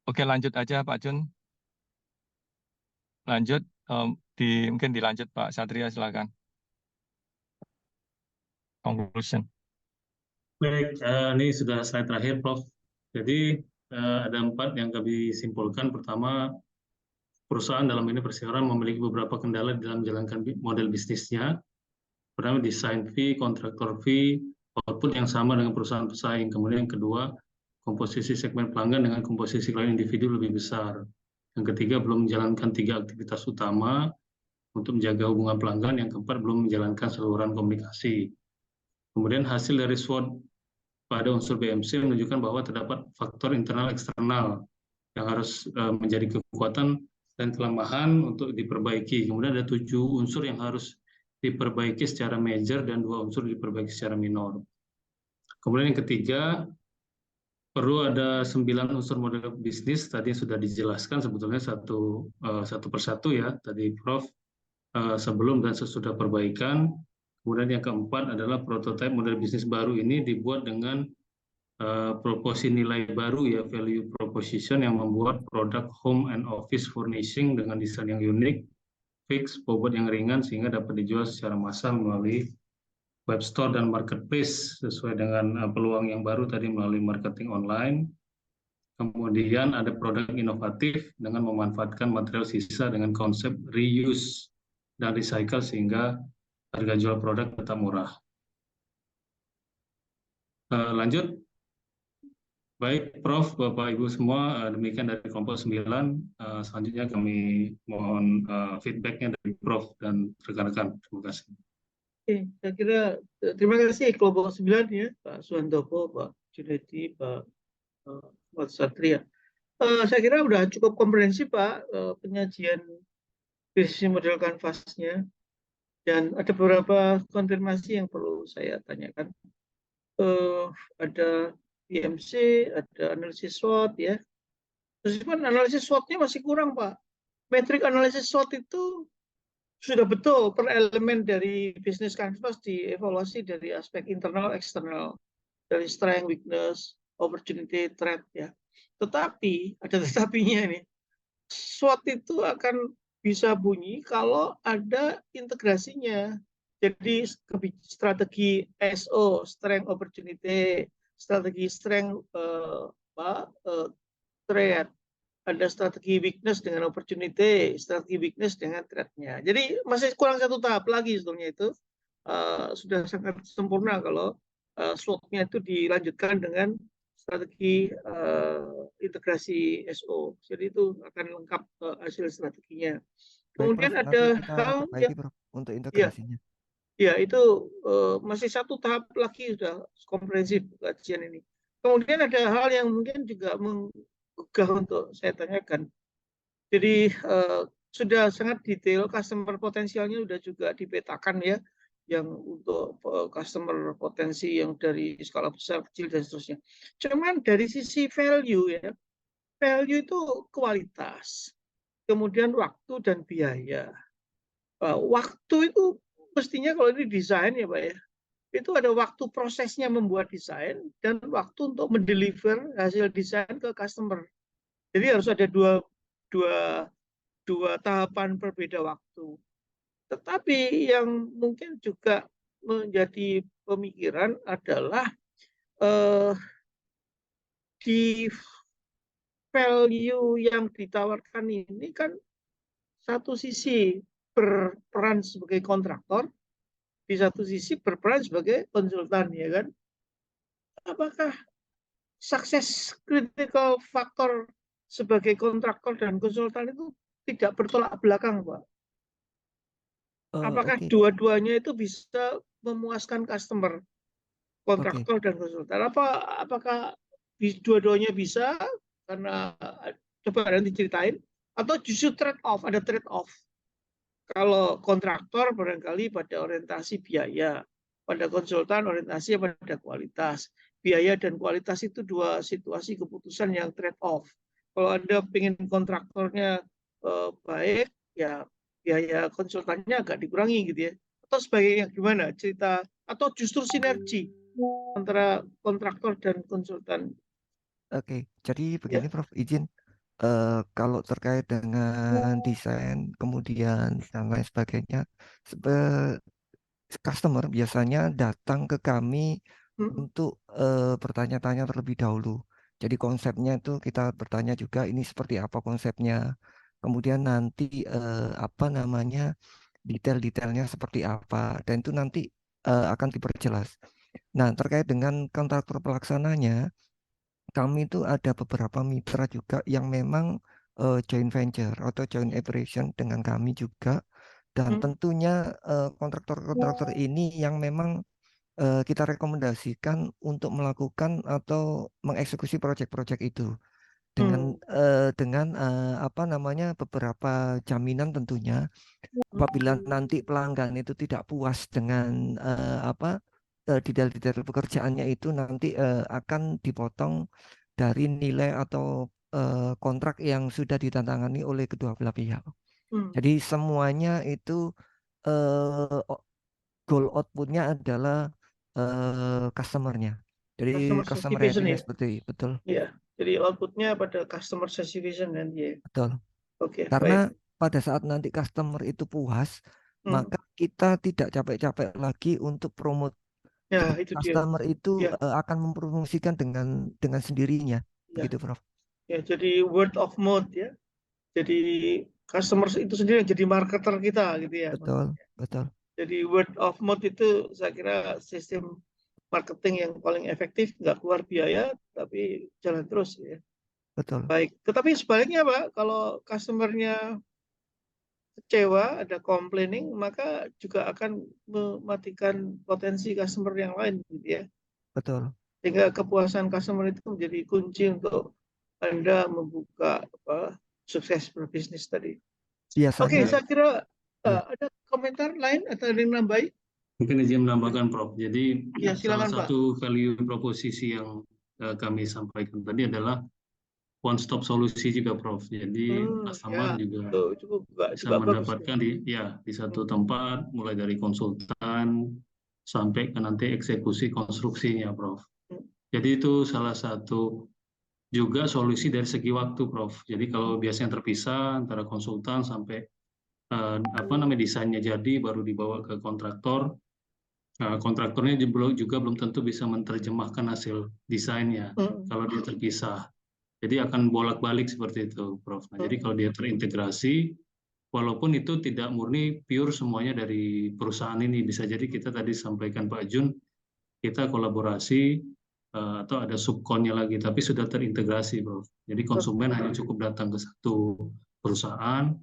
oke lanjut aja Pak John. Lanjut, mungkin dilanjut Pak Satria, silakan. Conclusion. Baik, ini sudah slide terakhir, Prof. Jadi ada 4 yang kami simpulkan. Pertama, perusahaan dalam ini perseroan memiliki beberapa kendala dalam menjalankan model bisnisnya. Pertama, design fee, kontraktor fee, output yang sama dengan perusahaan pesaing. Kemudian yang kedua, komposisi segmen pelanggan dengan komposisi klien individu lebih besar. Yang ketiga, belum menjalankan 3 aktivitas utama untuk menjaga hubungan pelanggan. Yang keempat, belum menjalankan saluran komunikasi. Kemudian hasil dari SWOT pada unsur BMC menunjukkan bahwa terdapat faktor internal eksternal yang harus menjadi kekuatan dan kelemahan untuk diperbaiki. Kemudian ada 7 unsur yang harus diperbaiki secara major dan 2 unsur diperbaiki secara minor. Kemudian yang ketiga, perlu ada 9 unsur model bisnis, tadi sudah dijelaskan sebetulnya satu persatu ya, tadi Prof, sebelum dan sesudah perbaikan. Kemudian yang keempat adalah prototipe model bisnis baru ini dibuat dengan proporsi nilai baru ya, value proposition, yang membuat produk home and office furnishing dengan desain yang unik, fix, bobot yang ringan sehingga dapat dijual secara massal melalui web store dan marketplace sesuai dengan peluang yang baru tadi melalui marketing online. Kemudian ada produk inovatif dengan memanfaatkan material sisa dengan konsep reuse dan recycle sehingga harga jual produk tetap murah. Lanjut. Baik, Prof, Bapak, Ibu semua, demikian dari kelompok 9. Selanjutnya kami mohon feedback-nya dari Prof dan rekan-rekan. Terima kasih. Oke, saya kira terima kasih kelompok 9 ya, Pak Suhandoko, Pak Junedi, Pak Mas Satria. Saya kira sudah cukup komprehensif Pak penyajian bisnis model kanvasnya, dan ada beberapa konfirmasi yang perlu saya tanyakan. Ada BMC, ada analisis SWOT ya. Terus analisis SWOT-nya masih kurang Pak. Metrik analisis SWOT itu sudah betul per elemen dari bisnis kanvas dievaluasi dari aspek internal, eksternal, dari strength, weakness, opportunity, threat ya. Tetapi ada tetapinya ini. SWOT itu akan bisa bunyi kalau ada integrasinya. Jadi strategi SO, strength, opportunity, strategi strength, threat, ada strategi weakness dengan opportunity, strategi weakness dengan threat-nya. Jadi masih kurang 1 tahap lagi sebetulnya itu. Sudah sangat sempurna kalau SWOT-nya itu dilanjutkan dengan strategi integrasi SO. Jadi itu akan lengkap hasil strateginya. Baik, Kemudian Prof. ada Nanti kita hal perbaiki, yang Prof, untuk ya, integrasinya. ya itu masih satu tahap lagi sudah komprehensif kajian ini. Kemudian ada hal yang mungkin juga menggugah untuk saya tanyakan. Jadi sudah sangat detail, customer potensialnya sudah juga dipetakan ya, yang untuk customer potensi yang dari skala besar, kecil, dan seterusnya. Cuman dari sisi value ya, value itu kualitas, kemudian waktu dan biaya. Waktu itu mestinya kalau ini desain ya Pak ya, itu ada waktu prosesnya membuat desain dan waktu untuk mendeliver hasil desain ke customer. Jadi harus ada dua tahapan berbeda waktu. Tetapi yang mungkin juga menjadi pemikiran adalah di value yang ditawarkan ini kan satu sisi berperan sebagai kontraktor, di satu sisi berperan sebagai konsultan, ya kan? Apakah sukses critical factor sebagai kontraktor dan konsultan itu tidak bertolak belakang, Pak? Apakah Oke. dua-duanya itu bisa memuaskan customer, kontraktor dan konsultan? Apakah dua-duanya bisa? Karena coba nanti ceritain. Atau justru trade off, ada trade off. Kalau kontraktor barangkali pada orientasi biaya, pada konsultan orientasi pada kualitas. Biaya dan kualitas itu dua situasi keputusan yang trade off. Kalau Anda ingin kontraktornya baik, ya biaya konsultannya agak dikurangi gitu ya. Atau sebagainya gimana cerita, atau justru sinergi antara kontraktor dan konsultan. Oke, jadi begini Prof, izin kalau terkait dengan desain kemudian dan lain sebagainya, customer biasanya datang ke kami untuk bertanya-tanya terlebih dahulu. Jadi konsepnya itu kita bertanya juga ini seperti apa konsepnya. Kemudian nanti apa namanya detail-detailnya seperti apa dan itu nanti akan diperjelas. Nah, terkait dengan kontraktor pelaksananya, kami itu ada beberapa mitra juga yang memang joint venture atau joint operation dengan kami juga. Dan tentunya kontraktor-kontraktor ini yang memang kita rekomendasikan untuk melakukan atau mengeksekusi proyek-proyek itu dengan apa namanya beberapa jaminan tentunya apabila nanti pelanggan itu tidak puas dengan apa detail-detail pekerjaannya itu nanti akan dipotong dari nilai atau kontrak yang sudah ditandatangani oleh kedua belah pihak. Jadi semuanya itu goal outputnya adalah customer-nya. Jadi customer happy-nya seperti betul. Iya, jadi outputnya pada customer satisfaction nanti ya. Betul. Oke, Karena baik. pada saat nanti customer itu puas, maka kita tidak capek-capek lagi untuk promote. Ya, itu Customer dia. itu Ya. akan mempromosikan dengan sendirinya, Ya. begitu Prof. Ya, jadi word of mouth ya. Jadi customer itu sendiri yang jadi marketer kita gitu ya. Betul, betul. Jadi word of mouth itu saya kira sistem marketing yang paling efektif, nggak keluar biaya, tapi jalan terus ya. Betul. Baik, tetapi sebaliknya Pak, kalau customernya kecewa, ada complaining, maka juga akan mematikan potensi customer yang lain gitu ya. Betul. Sehingga kepuasan customer itu menjadi kunci untuk Anda membuka sukses berbisnis tadi. Biasanya, Oke, saya kira ada komentar lain atau ada yang nambahin? Mungkin izin menambahkan Prof. Jadi ya, silakan, salah satu value proposisi yang kami sampaikan tadi adalah one stop solusi juga Prof. Jadi customer juga bisa mendapatkan di satu tempat, mulai dari konsultan sampai ke nanti eksekusi konstruksinya Prof. Jadi itu salah satu juga solusi dari segi waktu Prof. Jadi kalau biasanya terpisah antara konsultan sampai desainnya jadi baru dibawa ke kontraktor. Kontraktornya juga belum tentu bisa menerjemahkan hasil desainnya kalau dia terpisah. Jadi akan bolak-balik seperti itu, Prof. Nah, jadi kalau dia terintegrasi, walaupun itu tidak murni pure semuanya dari perusahaan ini, bisa jadi kita tadi sampaikan Pak Jun, kita kolaborasi atau ada subkonnya lagi, tapi sudah terintegrasi, Prof. Jadi konsumen hanya cukup datang ke satu perusahaan,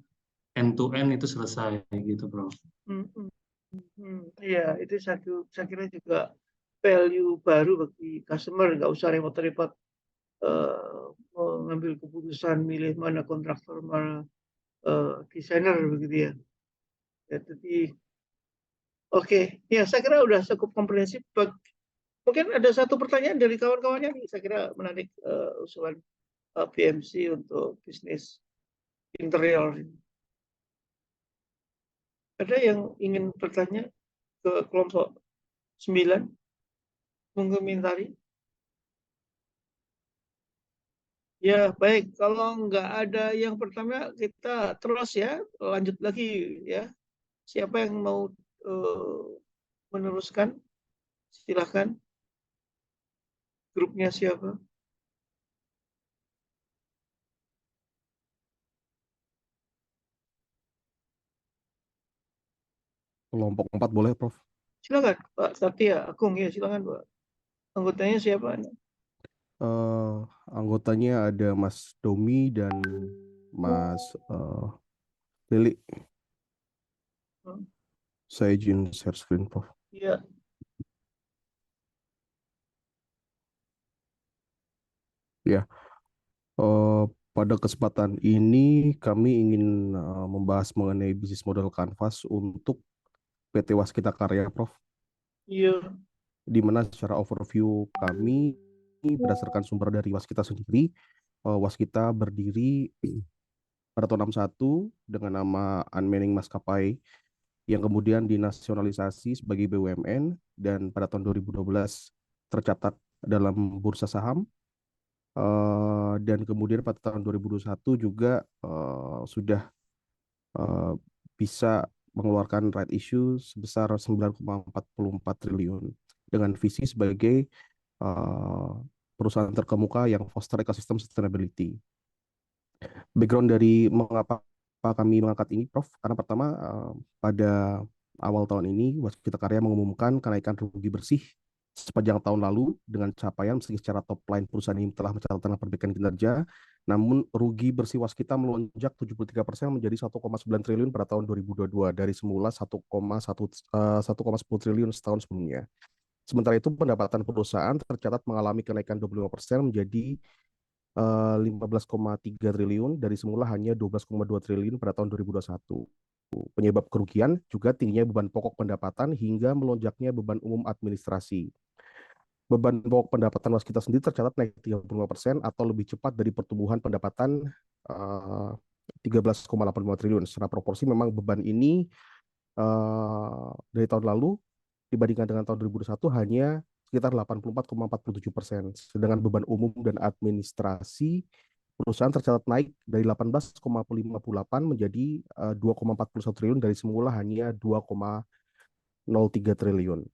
end to end itu selesai gitu, Prof. Iya, itu saya kira juga value baru bagi customer, nggak usah repot-repot mengambil keputusan milih mana kontraktor, mana desainer begitu ya. Ya, jadi oke, ya saya kira udah cukup komprehensif. Mungkin ada satu pertanyaan dari kawan-kawannya nih, saya kira menarik usulan BMC untuk bisnis interior. Ada yang ingin bertanya ke kelompok 9? Mengomentari? Ya, baik. Kalau nggak ada yang pertama, kita terus ya, lanjut lagi ya. Siapa yang mau meneruskan? Silahkan. Grupnya siapa? Kelompok 4 boleh, Prof. Silakan, Pak Satya Agung ya, silakan Pak. Anggotanya siapa? Anggotanya ada Mas Domi dan Mas Lili. Saya izin share screen, Prof. Iya. Ya, pada kesempatan ini kami ingin membahas mengenai bisnis model Canvas untuk PT Waskita Karya, Prof. Iya. Di mana secara overview kami berdasarkan sumber dari Waskita sendiri, Waskita berdiri pada tahun 61 dengan nama Unmanning Maskapai yang kemudian dinasionalisasi sebagai BUMN dan pada tahun 2012 tercatat dalam bursa saham. Dan kemudian pada tahun 2021 juga sudah bisa mengeluarkan right issue sebesar 9,44 triliun dengan visi sebagai perusahaan terkemuka yang foster ekosistem sustainability. Background dari mengapa kami mengangkat ini, Prof, karena pertama pada awal tahun ini Waskita Karya mengumumkan kenaikan rugi bersih sepanjang tahun lalu dengan capaian meski secara top line perusahaan ini telah mencatatkan perbaikan kinerja, namun rugi bersih Waskita melonjak 73% menjadi 1,9 triliun pada tahun 2022 dari semula 1,10 triliun setahun sebelumnya. Sementara itu pendapatan perusahaan tercatat mengalami kenaikan 25% menjadi 15,3 triliun dari semula hanya 12,2 triliun pada tahun 2021. Penyebab kerugian juga tingginya beban pokok pendapatan hingga melonjaknya beban umum administrasi. Beban pokok pendapatan Waskita sendiri tercatat naik 35% atau lebih cepat dari pertumbuhan pendapatan 13,85 triliun. Secara proporsi memang beban ini dari tahun lalu dibandingkan dengan tahun 2021 hanya sekitar 84,47%. Sedangkan beban umum dan administrasi perusahaan tercatat naik dari 18,58 menjadi 2,41 triliun dari semula hanya 2,03 triliun.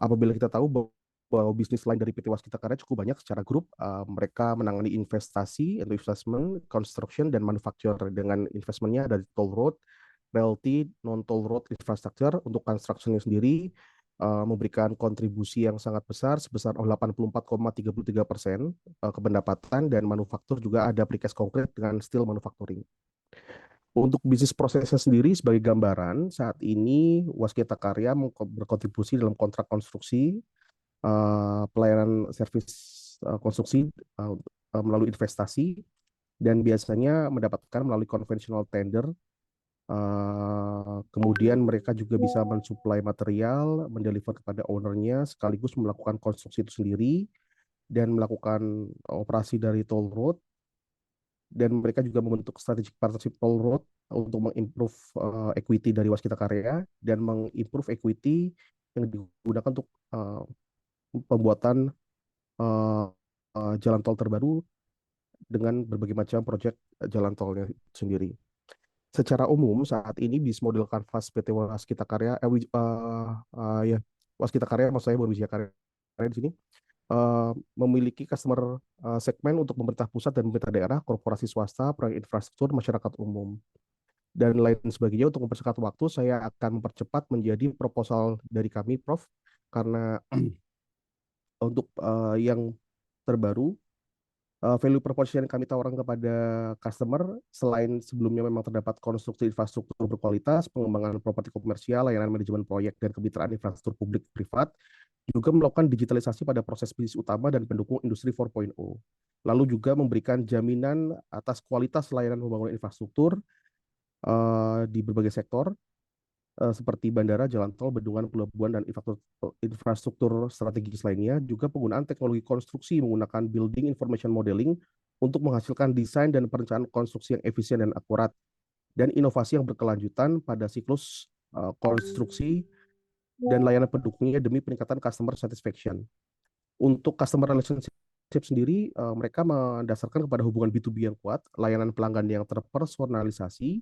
Apabila kita tahu bahwa bisnis lain dari PT Waskita Karya cukup banyak secara grup, mereka menangani investasi, investment, construction, dan manufacture dengan investmentnya dari toll road, realty, non-toll road infrastructure. Untuk construction-nya sendiri memberikan kontribusi yang sangat besar sebesar 84,33% ke pendapatan, dan manufaktur juga ada aplikasi konkret dengan steel manufacturing. Untuk bisnis prosesnya sendiri sebagai gambaran, saat ini Waskita Karya berkontribusi dalam kontrak konstruksi, pelayanan servis konstruksi melalui investasi, dan biasanya mendapatkan melalui konvensional tender. Kemudian mereka juga bisa mensuplai material, mendeliver kepada ownernya, sekaligus melakukan konstruksi itu sendiri dan melakukan operasi dari toll road. Dan mereka juga membentuk strategic partnership toll road untuk mengimprove equity dari Waskita Karya dan mengimprove equity yang digunakan untuk pembuatan jalan tol terbaru dengan berbagai macam proyek jalan tolnya sendiri. Secara umum saat ini bisnis model Canvas PT Waskita Karya, Waskita Karya, maksud saya Wijaya Karya di sini memiliki customer segmen untuk pemerintah pusat dan pemerintah daerah, korporasi swasta, proyek infrastruktur, masyarakat umum, dan lain sebagainya. Untuk mempersingkat waktu, saya akan mempercepat menjadi proposal dari kami, Prof, karena untuk yang terbaru, value proposition yang kami tawarkan kepada customer selain sebelumnya memang terdapat konstruksi infrastruktur berkualitas, pengembangan properti komersial, layanan manajemen proyek, dan kemitraan infrastruktur publik privat, juga melakukan digitalisasi pada proses bisnis utama dan pendukung industri 4.0. Lalu juga memberikan jaminan atas kualitas layanan pembangunan infrastruktur di berbagai sektor, seperti bandara, jalan tol, bendungan, pelabuhan, dan infrastruktur strategis lainnya. Juga penggunaan teknologi konstruksi menggunakan building information modeling untuk menghasilkan desain dan perencanaan konstruksi yang efisien dan akurat, dan inovasi yang berkelanjutan pada siklus konstruksi dan layanan pendukungnya demi peningkatan customer satisfaction. Untuk customer relationship sendiri, mereka mendasarkan kepada hubungan B2B yang kuat, layanan pelanggan yang terpersonalisasi,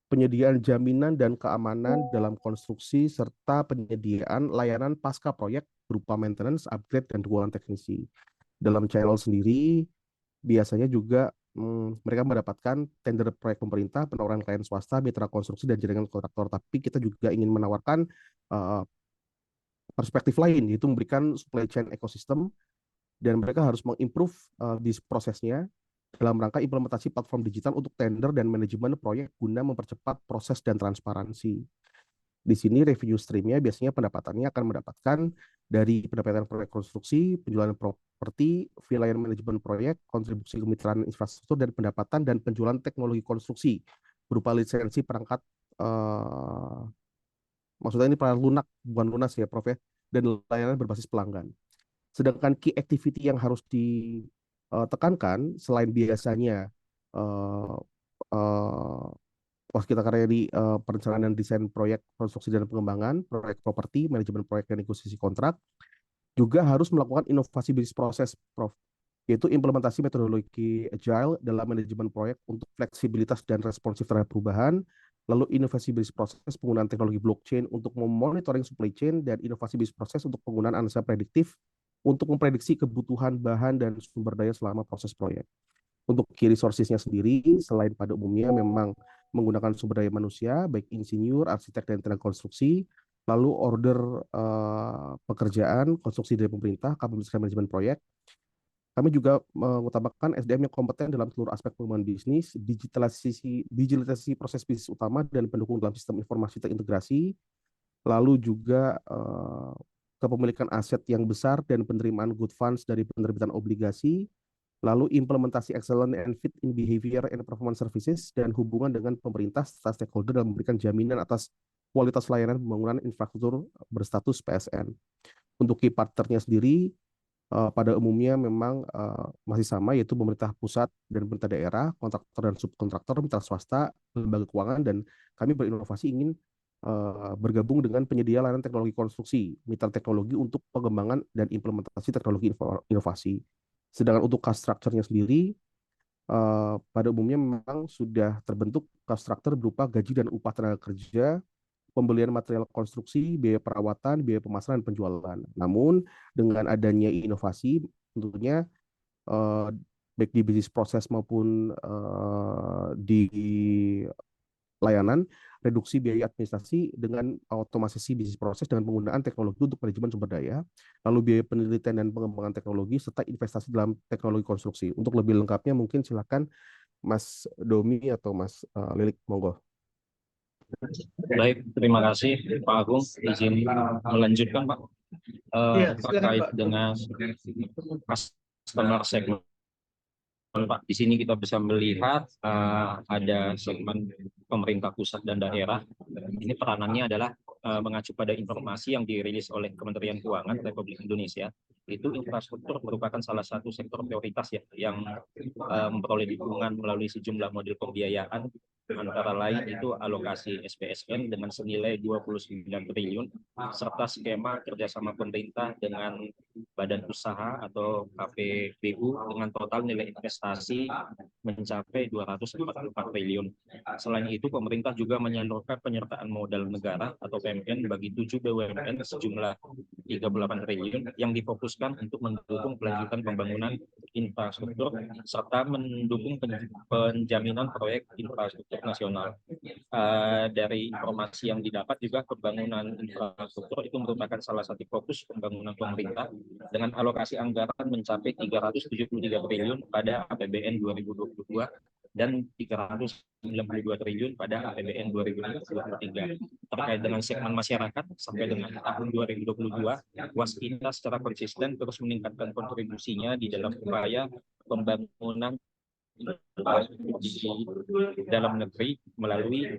penyediaan jaminan dan keamanan dalam konstruksi, serta penyediaan layanan pasca proyek berupa maintenance, upgrade, dan dukungan teknisi. Dalam channel sendiri, biasanya juga mereka mendapatkan tender proyek pemerintah, penawaran klien swasta, mitra konstruksi, dan jaringan kontraktor. Tapi kita juga ingin menawarkan perspektif lain, yaitu memberikan supply chain ekosistem, dan mereka harus mengimprove bisnis prosesnya dalam rangka implementasi platform digital untuk tender dan manajemen proyek guna mempercepat proses dan transparansi. Di sini revenue stream-nya biasanya pendapatannya akan mendapatkan dari pendapatan proyek konstruksi, penjualan properti, fee layanan manajemen proyek, kontribusi kemitraan infrastruktur, dan pendapatan dan penjualan teknologi konstruksi berupa lisensi perangkat, maksudnya ini perangkat lunak, bukan lunas ya Prof ya, dan layanan berbasis pelanggan. Sedangkan key activity yang harus ditekankan selain biasanya kita karya di perencanaan dan desain proyek konstruksi dan pengembangan, proyek properti, manajemen proyek dan negosiasi kontrak, juga harus melakukan inovasi bisnis proses, Prof, yaitu implementasi metodologi agile dalam manajemen proyek untuk fleksibilitas dan responsif terhadap perubahan, lalu inovasi bisnis proses penggunaan teknologi blockchain untuk memonitoring supply chain, dan inovasi bisnis proses untuk penggunaan analisa prediktif untuk memprediksi kebutuhan bahan dan sumber daya selama proses proyek. Untuk key resources-nya sendiri, selain pada umumnya memang menggunakan sumber daya manusia, baik insinyur, arsitek, dan tenaga konstruksi, lalu order pekerjaan, konstruksi dari pemerintah, kapabilitas manajemen proyek. Kami juga mengutamakan SDM yang kompeten dalam seluruh aspek pengembangan bisnis, digitalisasi proses bisnis utama dan pendukung dalam sistem informasi terintegrasi, lalu juga kepemilikan aset yang besar dan penerimaan good funds dari penerbitan obligasi, lalu implementasi excellent and fit in behavior and performance services, dan hubungan dengan pemerintah serta stakeholder dalam memberikan jaminan atas kualitas layanan pembangunan infrastruktur berstatus PSN. Untuk key partnernya sendiri, pada umumnya memang masih sama, yaitu pemerintah pusat dan pemerintah daerah, kontraktor dan subkontraktor, mitra swasta, lembaga keuangan, dan kami berinovasi ingin bergabung dengan penyedia layanan teknologi konstruksi, mitra teknologi untuk pengembangan dan implementasi teknologi inovasi. Sedangkan untuk cost structure-nya sendiri, pada umumnya memang sudah terbentuk cost structure berupa gaji dan upah tenaga kerja, pembelian material konstruksi, biaya perawatan, biaya pemasaran, dan penjualan. Namun dengan adanya inovasi, tentunya baik di bisnis proses maupun di layanan, reduksi biaya administrasi dengan otomatisasi bisnis proses dengan penggunaan teknologi untuk manajemen sumber daya, lalu biaya penelitian dan pengembangan teknologi, serta investasi dalam teknologi konstruksi. Untuk lebih lengkapnya mungkin silakan Mas Domi atau Mas Lilik, monggo. Baik, terima kasih Pak Agung. Izin melanjutkan Pak, terkait dengan customer segment. Pak, di sini kita bisa melihat ada segmen pemerintah pusat dan daerah. Ini peranannya adalah mengacu pada informasi yang dirilis oleh Kementerian Keuangan Republik Indonesia. Itu infrastruktur merupakan salah satu sektor prioritas ya, yang memperoleh dukungan melalui sejumlah model pembiayaan, antara lain itu alokasi SPSN dengan senilai 29 triliun, serta skema kerjasama pemerintah dengan badan usaha atau KPBU dengan total nilai investasi mencapai 244 triliun. Selain itu, pemerintah juga menyalurkan penyertaan modal negara atau PMN bagi 7 BUMN sejumlah 38 triliun yang difokuskan untuk mendukung kelanjutan pembangunan infrastruktur serta mendukung penjaminan proyek infrastruktur nasional. Dari informasi yang didapat juga pembangunan infrastruktur itu merupakan salah satu fokus pembangunan pemerintah dengan alokasi anggaran mencapai 373 triliun pada APBN 2022 dan 392 triliun pada APBN 2023. Terkait dengan segmen masyarakat, sampai dengan tahun 2022, Waskita secara konsisten terus meningkatkan kontribusinya di dalam upaya pembangunan di dalam negeri melalui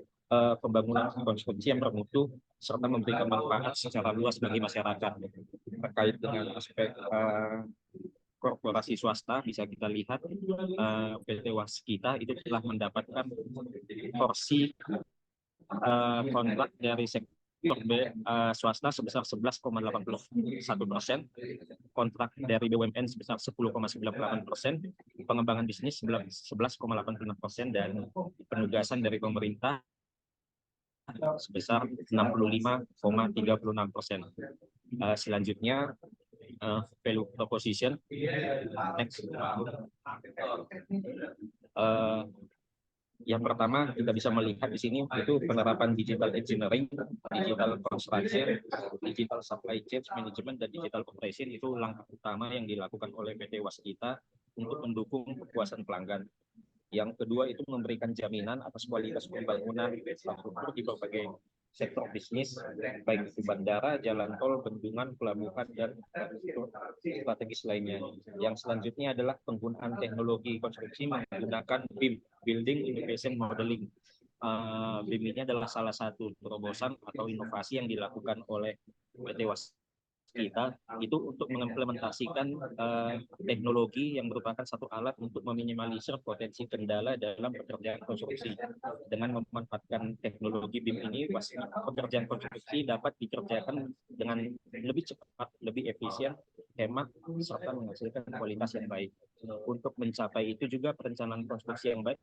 pembangunan konstruksi yang bermutu serta memberikan manfaat secara luas bagi masyarakat. Terkait dengan aspek korporasi swasta, bisa kita lihat PT Waskita itu telah mendapatkan porsi kontrak dari sektor swasta sebesar 11,81%, kontrak dari BUMN sebesar 10,98%, pengembangan bisnis 11,86%, dan penugasan dari pemerintah sebesar 65,36%. Selanjutnya value proposition. Next. Yang pertama kita bisa melihat di sini itu penerapan digital engineering, digital construction, digital supply chain management, dan digital operation itu langkah utama yang dilakukan oleh PT Waskita untuk mendukung kepuasan pelanggan. Yang kedua itu memberikan jaminan atas kualitas pembangunan infrastruktur di berbagai sektor bisnis, baik itu bandara, jalan tol, bendungan, pelabuhan, dan strategis lainnya. Yang selanjutnya adalah penggunaan teknologi konstruksi menggunakan BIM, Building Innovation Modeling. BIM ini adalah salah satu terobosan atau inovasi yang dilakukan oleh PT Waskita itu untuk mengimplementasikan teknologi yang merupakan satu alat untuk meminimalisir potensi kendala dalam pekerjaan konstruksi. Dengan memanfaatkan teknologi BIM ini, pekerjaan konstruksi dapat dikerjakan dengan lebih cepat, lebih efisien, hemat, serta menghasilkan kualitas yang baik. Untuk mencapai itu juga perencanaan konstruksi yang baik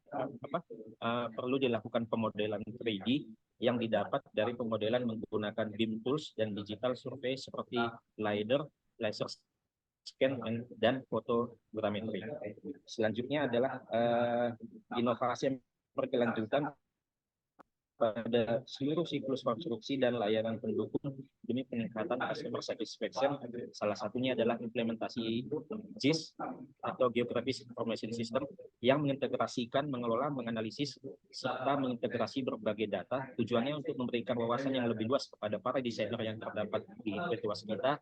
perlu dilakukan pemodelan 3D yang didapat dari pemodelan menggunakan BIM tools dan digital survei seperti LiDAR, laser scan, dan fotogrametri. Selanjutnya adalah inovasi yang berkelanjutan pada seluruh siklus konstruksi dan layanan pendukung demi peningkatan customer satisfaction. Salah satunya adalah implementasi GIS atau Geographic Information System yang mengintegrasikan, mengelola, menganalisis, serta mengintegrasi berbagai data. Tujuannya untuk memberikan wawasan yang lebih luas kepada para desainer yang terdapat di PT Waskita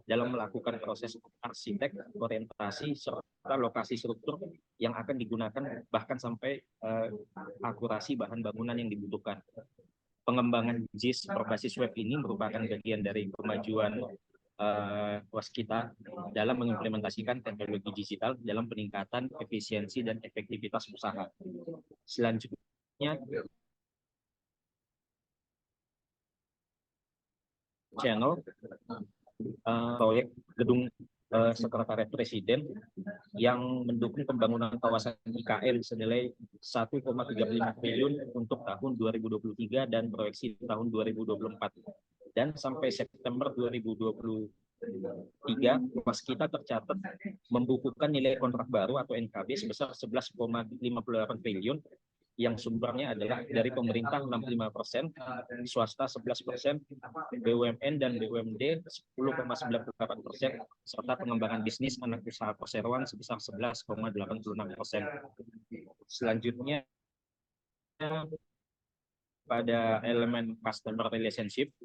dalam melakukan proses arsitek, orientasi, serta lokasi struktur yang akan digunakan, bahkan sampai akurasi bahan bangunan yang dibutuhkan. Pengembangan GIS berbasis web ini merupakan bagian dari kemajuan Waskita dalam mengimplementasikan teknologi digital dalam peningkatan efisiensi dan efektivitas usaha. Selanjutnya, channel proyek gedung Sekretariat Presiden yang mendukung pembangunan kawasan IKN senilai 1,35 triliun untuk tahun 2023 dan proyeksi tahun 2024. Dan sampai September 2023, Waskita tercatat membukukan nilai kontrak baru atau NKB sebesar 11,58 triliun yang sumbernya adalah dari pemerintah 65%, swasta 11%, BUMN dan BUMD 10,98%, serta pengembangan bisnis anak usaha perseroan sebesar 11,86%. Selanjutnya, pada elemen customer relationship,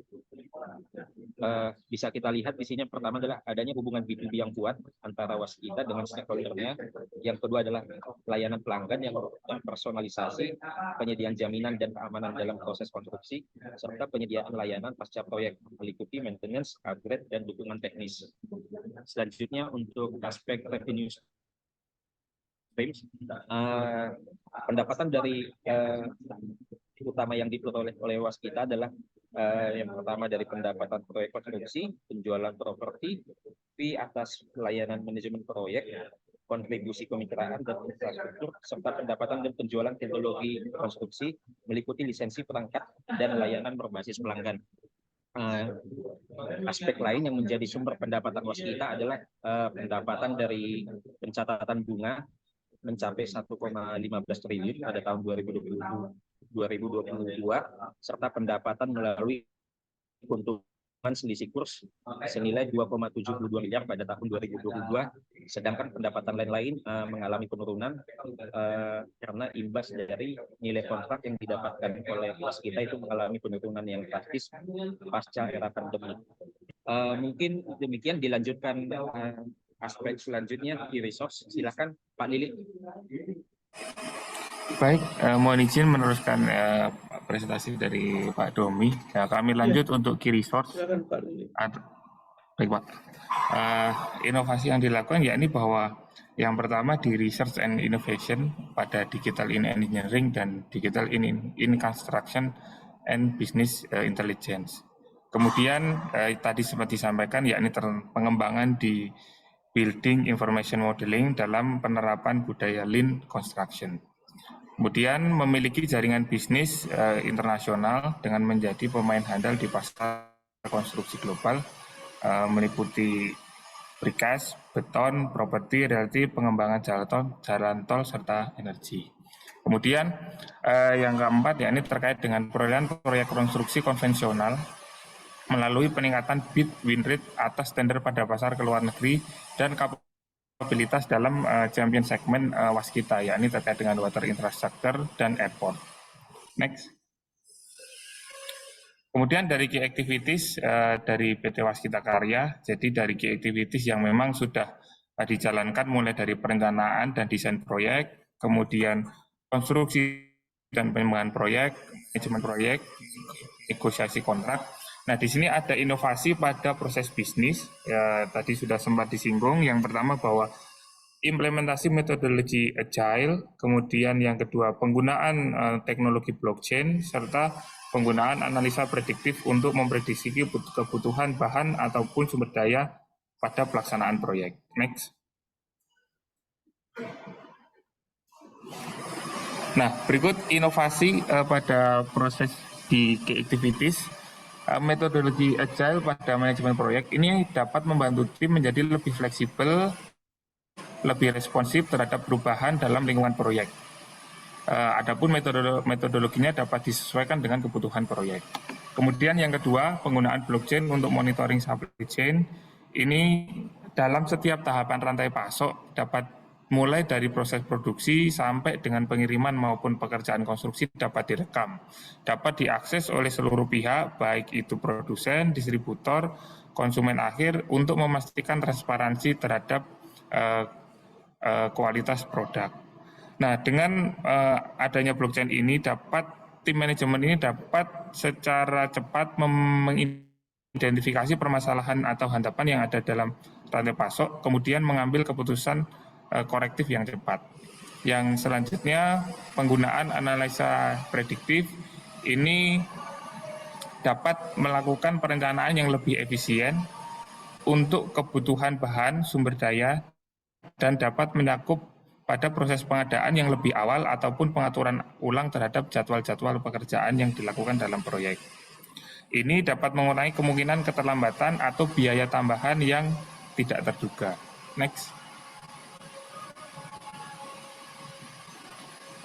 bisa kita lihat di sini pertama adalah adanya hubungan B2B yang kuat antara Waskita dengan stakeholder-nya. Yang kedua adalah pelayanan pelanggan yang personalisasi, penyediaan jaminan dan keamanan dalam proses konstruksi, serta penyediaan layanan pasca proyek meliputi maintenance, upgrade, dan dukungan teknis. Selanjutnya untuk aspek revenue streams, pendapatan dari utama yang diperoleh oleh Waskita adalah yang pertama dari pendapatan proyek konstruksi, penjualan properti, fee atas layanan manajemen proyek, kontribusi kemitraan dan infrastruktur, serta pendapatan dan penjualan teknologi konstruksi meliputi lisensi perangkat dan layanan berbasis pelanggan. aspek lain yang menjadi sumber pendapatan waskita adalah pendapatan dari pencatatan bunga mencapai 1,15 triliun pada tahun 2022 serta pendapatan melalui keuntungan selisih kurs senilai 2,72 miliar pada tahun 2022, sedangkan pendapatan lain-lain mengalami penurunan karena imbas dari nilai kontrak yang didapatkan oleh waskita itu mengalami penurunan yang drastis pasca era pandemi. Mungkin demikian, dilanjutkan aspek selanjutnya di resource. Silakan Pak Lili. Baik, mohon izin meneruskan presentasi dari Pak Domi. Ya, kami lanjut untuk key resource. Silakan Pak Lili. Baik Pak. Inovasi yang dilakukan yakni bahwa yang pertama di research and innovation pada digital in engineering dan digital in construction and business intelligence. Kemudian tadi sempat disampaikan yakni pengembangan di building information modeling dalam penerapan budaya lean construction. Kemudian memiliki jaringan bisnis internasional dengan menjadi pemain handal di pasar konstruksi global, meliputi precast, beton, properti, realty, pengembangan jalan tol, serta energi. Kemudian yang keempat yakni terkait dengan perolehan proyek konstruksi konvensional melalui peningkatan bid win rate atas tender pada pasar ke luar negeri dan kapabilitas dalam champion segmen waskita, yakni terkait dengan water infrastructure dan airport. Next. Kemudian dari key activities dari PT Waskita Karya, jadi dari key activities yang memang sudah dijalankan mulai dari perencanaan dan desain proyek, kemudian konstruksi dan pengembangan proyek, manajemen proyek, negosiasi kontrak. Nah, di sini ada inovasi pada proses bisnis, ya, tadi sudah sempat disinggung. Yang pertama bahwa implementasi metodologi agile, kemudian yang kedua penggunaan teknologi blockchain, serta penggunaan analisa prediktif untuk memprediksi kebutuhan bahan ataupun sumber daya pada pelaksanaan proyek. Next. Nah, berikut inovasi pada proses di key activities. Metodologi agile pada manajemen proyek ini dapat membantu tim menjadi lebih fleksibel, lebih responsif terhadap perubahan dalam lingkungan proyek. Adapun metodologinya dapat disesuaikan dengan kebutuhan proyek. Kemudian yang kedua, penggunaan blockchain untuk monitoring supply chain. Ini dalam setiap tahapan rantai pasok dapat mulai dari proses produksi sampai dengan pengiriman maupun pekerjaan konstruksi dapat direkam, dapat diakses oleh seluruh pihak, baik itu produsen, distributor, konsumen akhir, untuk memastikan transparansi terhadap kualitas produk. Nah, dengan adanya blockchain ini tim manajemen ini dapat secara cepat mengidentifikasi permasalahan atau hantapan yang ada dalam rantai pasok, kemudian mengambil keputusan korektif yang cepat. Yang selanjutnya, penggunaan analisa prediktif ini dapat melakukan perencanaan yang lebih efisien untuk kebutuhan bahan sumber daya dan dapat mencakup pada proses pengadaan yang lebih awal ataupun pengaturan ulang terhadap jadwal-jadwal pekerjaan yang dilakukan dalam proyek. Ini dapat mengurangi kemungkinan keterlambatan atau biaya tambahan yang tidak terduga. Next.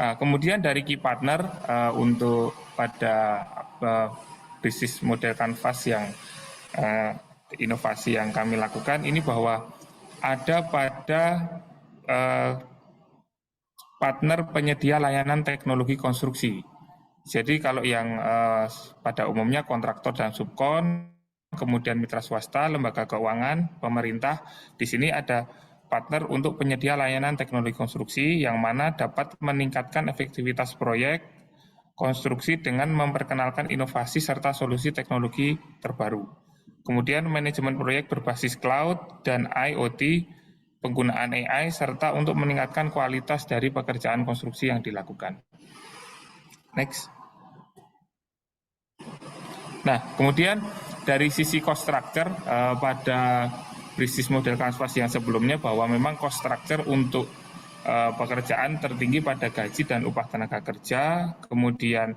Kemudian dari key partner untuk pada bisnis model canvas yang inovasi yang kami lakukan ini bahwa ada pada partner penyedia layanan teknologi konstruksi. Jadi kalau yang pada umumnya kontraktor dan subkon, kemudian mitra swasta, lembaga keuangan, pemerintah, di sini ada partner untuk penyedia layanan teknologi konstruksi yang mana dapat meningkatkan efektivitas proyek konstruksi dengan memperkenalkan inovasi serta solusi teknologi terbaru. Kemudian manajemen proyek berbasis cloud dan IoT, penggunaan AI, serta untuk meningkatkan kualitas dari pekerjaan konstruksi yang dilakukan. Next. Nah, kemudian dari sisi cost structure pada bisnis model canvas yang sebelumnya bahwa memang cost structure untuk pekerjaan tertinggi pada gaji dan upah tenaga kerja, kemudian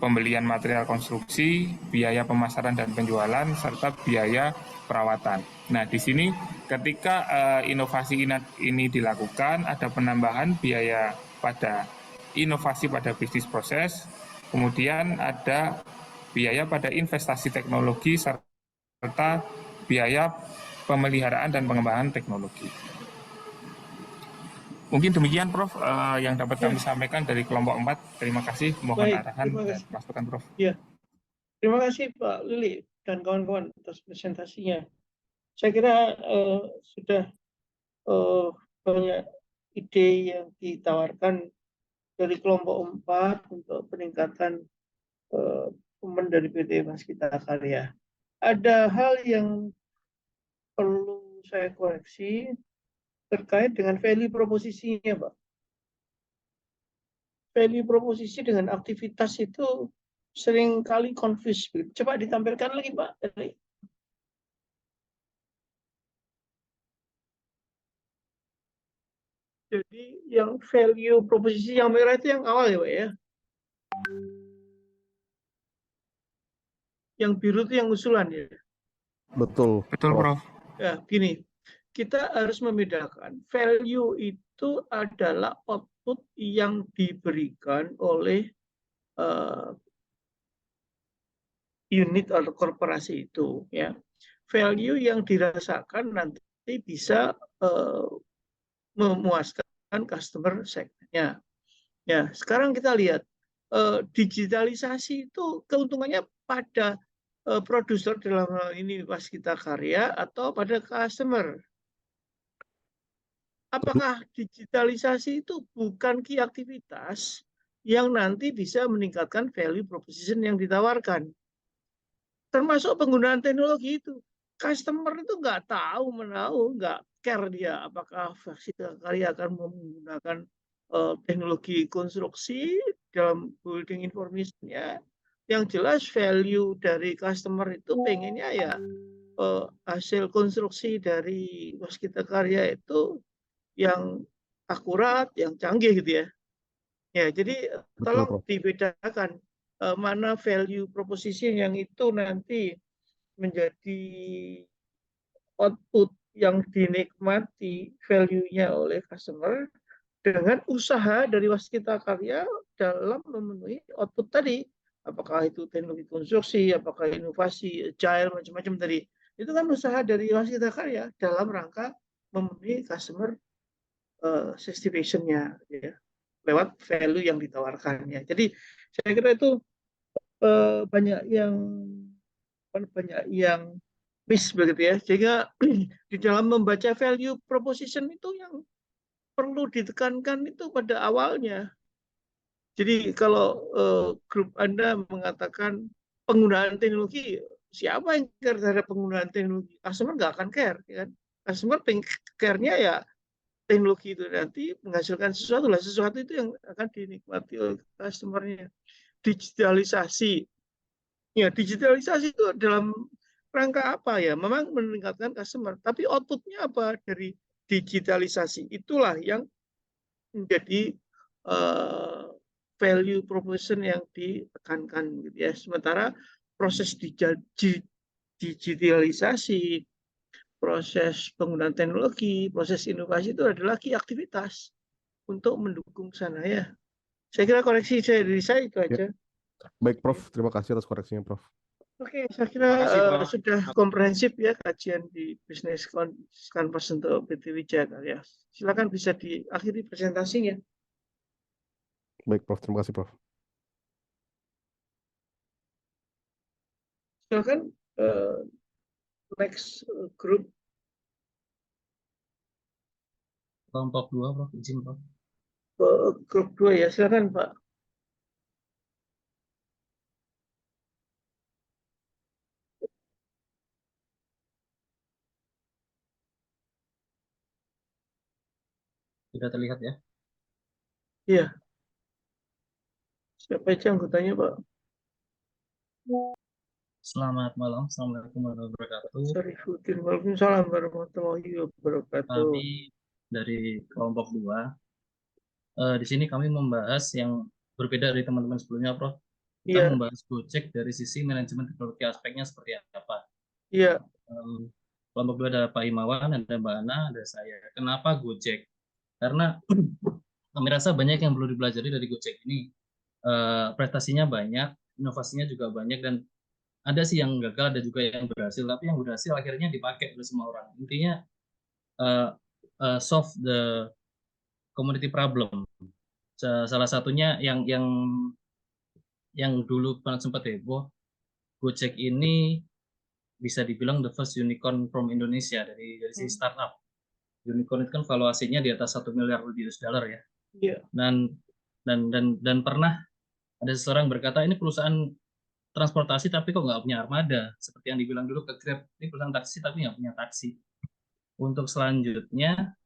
pembelian material konstruksi, biaya pemasaran dan penjualan, serta biaya perawatan. Nah, di sini ketika inovasi ini dilakukan, ada penambahan biaya pada inovasi pada bisnis proses, kemudian ada biaya pada investasi teknologi, serta biaya pemeliharaan dan pengembangan teknologi. Mungkin demikian, Prof, yang dapat kami sampaikan dari kelompok 4. Terima kasih, mohon Baik, arahan terima dan kasih. masukan, Prof. Ya, terima kasih Pak Lili dan kawan-kawan atas presentasinya. Saya kira sudah banyak ide yang ditawarkan dari kelompok 4 untuk peningkatan teman dari PT Waskita Karya. Ada hal yang perlu saya koreksi terkait dengan value proposisinya, Pak. Value proposisi dengan aktivitas itu sering kali confuse. Coba ditampilkan lagi, Pak. Jadi yang value proposisi yang merah itu yang awal ya, Pak ya. Yang biru itu yang usulan ya. Betul. Betul, Prof. Ya, gini. Kita harus membedakan value itu adalah output yang diberikan oleh unit atau korporasi itu ya. Value yang dirasakan nanti bisa memuaskan customer segmennya. Ya, sekarang kita lihat digitalisasi itu keuntungannya pada produser dalam hal ini Waskita Karya atau pada customer. Apakah digitalisasi itu bukan key aktivitas yang nanti bisa meningkatkan value proposition yang ditawarkan? Termasuk penggunaan teknologi itu. Customer itu nggak tahu menahu, nggak care dia apakah Waskita Karya akan menggunakan teknologi konstruksi dalam building information-nya. Yang jelas value dari customer itu pengennya ya hasil konstruksi dari Waskita Karya itu yang akurat, yang canggih gitu ya. Ya, jadi tolong dibedakan mana value proposition yang itu nanti menjadi output yang dinikmati value-nya oleh customer dengan usaha dari Waskita Karya dalam memenuhi output tadi. Apakah itu teknologi konstruksi, apakah inovasi, agile, macam-macam tadi. Itu kan usaha dari Waskita Karya dalam rangka memenuhi customer satisfaction-nya ya, lewat value yang ditawarkannya. Jadi saya kira itu banyak yang miss begitu ya. Sehingga di dalam membaca value proposition itu yang perlu ditekankan itu pada awalnya. Jadi kalau grup Anda mengatakan penggunaan teknologi, siapa yang care terhadap penggunaan teknologi? Customer nggak akan care, ya kan? Customer care-nya ya teknologi itu nanti menghasilkan sesuatu lah, sesuatu itu yang akan dinikmati oleh customer-nya. Digitalisasi, ya digitalisasi itu dalam rangka apa ya? Memang meningkatkan customer, tapi outputnya apa dari digitalisasi? Itulah yang menjadi value proposition yang ditekankan, gitu ya. Sementara proses digitalisasi, proses penggunaan teknologi, proses inovasi itu adalah key aktivitas untuk mendukung sana ya. Saya kira koreksi dari saya itu aja. Baik, Prof. Terima kasih atas koreksinya, Prof. Oke, saya kira sudah komprehensif ya kajian di Business Conference untuk PT Wijaya Karya. Silakan bisa diakhiri presentasinya. Baik, Prof. Terima kasih, Prof. Silakan next group. Kelompok 2, Prof. Izin, Prof. Grup 2 ya, silakan Pak. Sudah terlihat ya? Iya. Siapa aja anggotanya, Pak? Selamat malam, Assalamualaikum warahmatullahi wabarakatuh. Syarifuddin, waalaikumsalam warahmatullahi wabarakatuh. Kami dari kelompok 2. Di sini kami membahas yang berbeda dari teman-teman sebelumnya, Prof. kita Iya, membahas Gojek dari sisi manajemen teknologi aspeknya seperti apa. iya, Kelompok 2 ada Pak Himawan, ada Mbak Ana, ada saya. Kenapa Gojek? Karena kami rasa banyak yang perlu dipelajari dari Gojek ini. Prestasinya banyak, inovasinya juga banyak, dan ada sih yang gagal, ada juga yang berhasil. Tapi yang berhasil akhirnya dipakai oleh semua orang. Intinya solve the community problem. Salah satunya yang dulu sempat heboh, Gojek ini bisa dibilang the first unicorn from Indonesia dari sisi startup. Unicorn itu kan valuasinya di atas 1 miliar lebih US dollar ya. iya. Dan pernah ada seseorang berkata ini perusahaan transportasi tapi kok nggak punya armada. Seperti yang dibilang dulu ke Grab, ini perusahaan taksi tapi nggak punya taksi. Untuk selanjutnya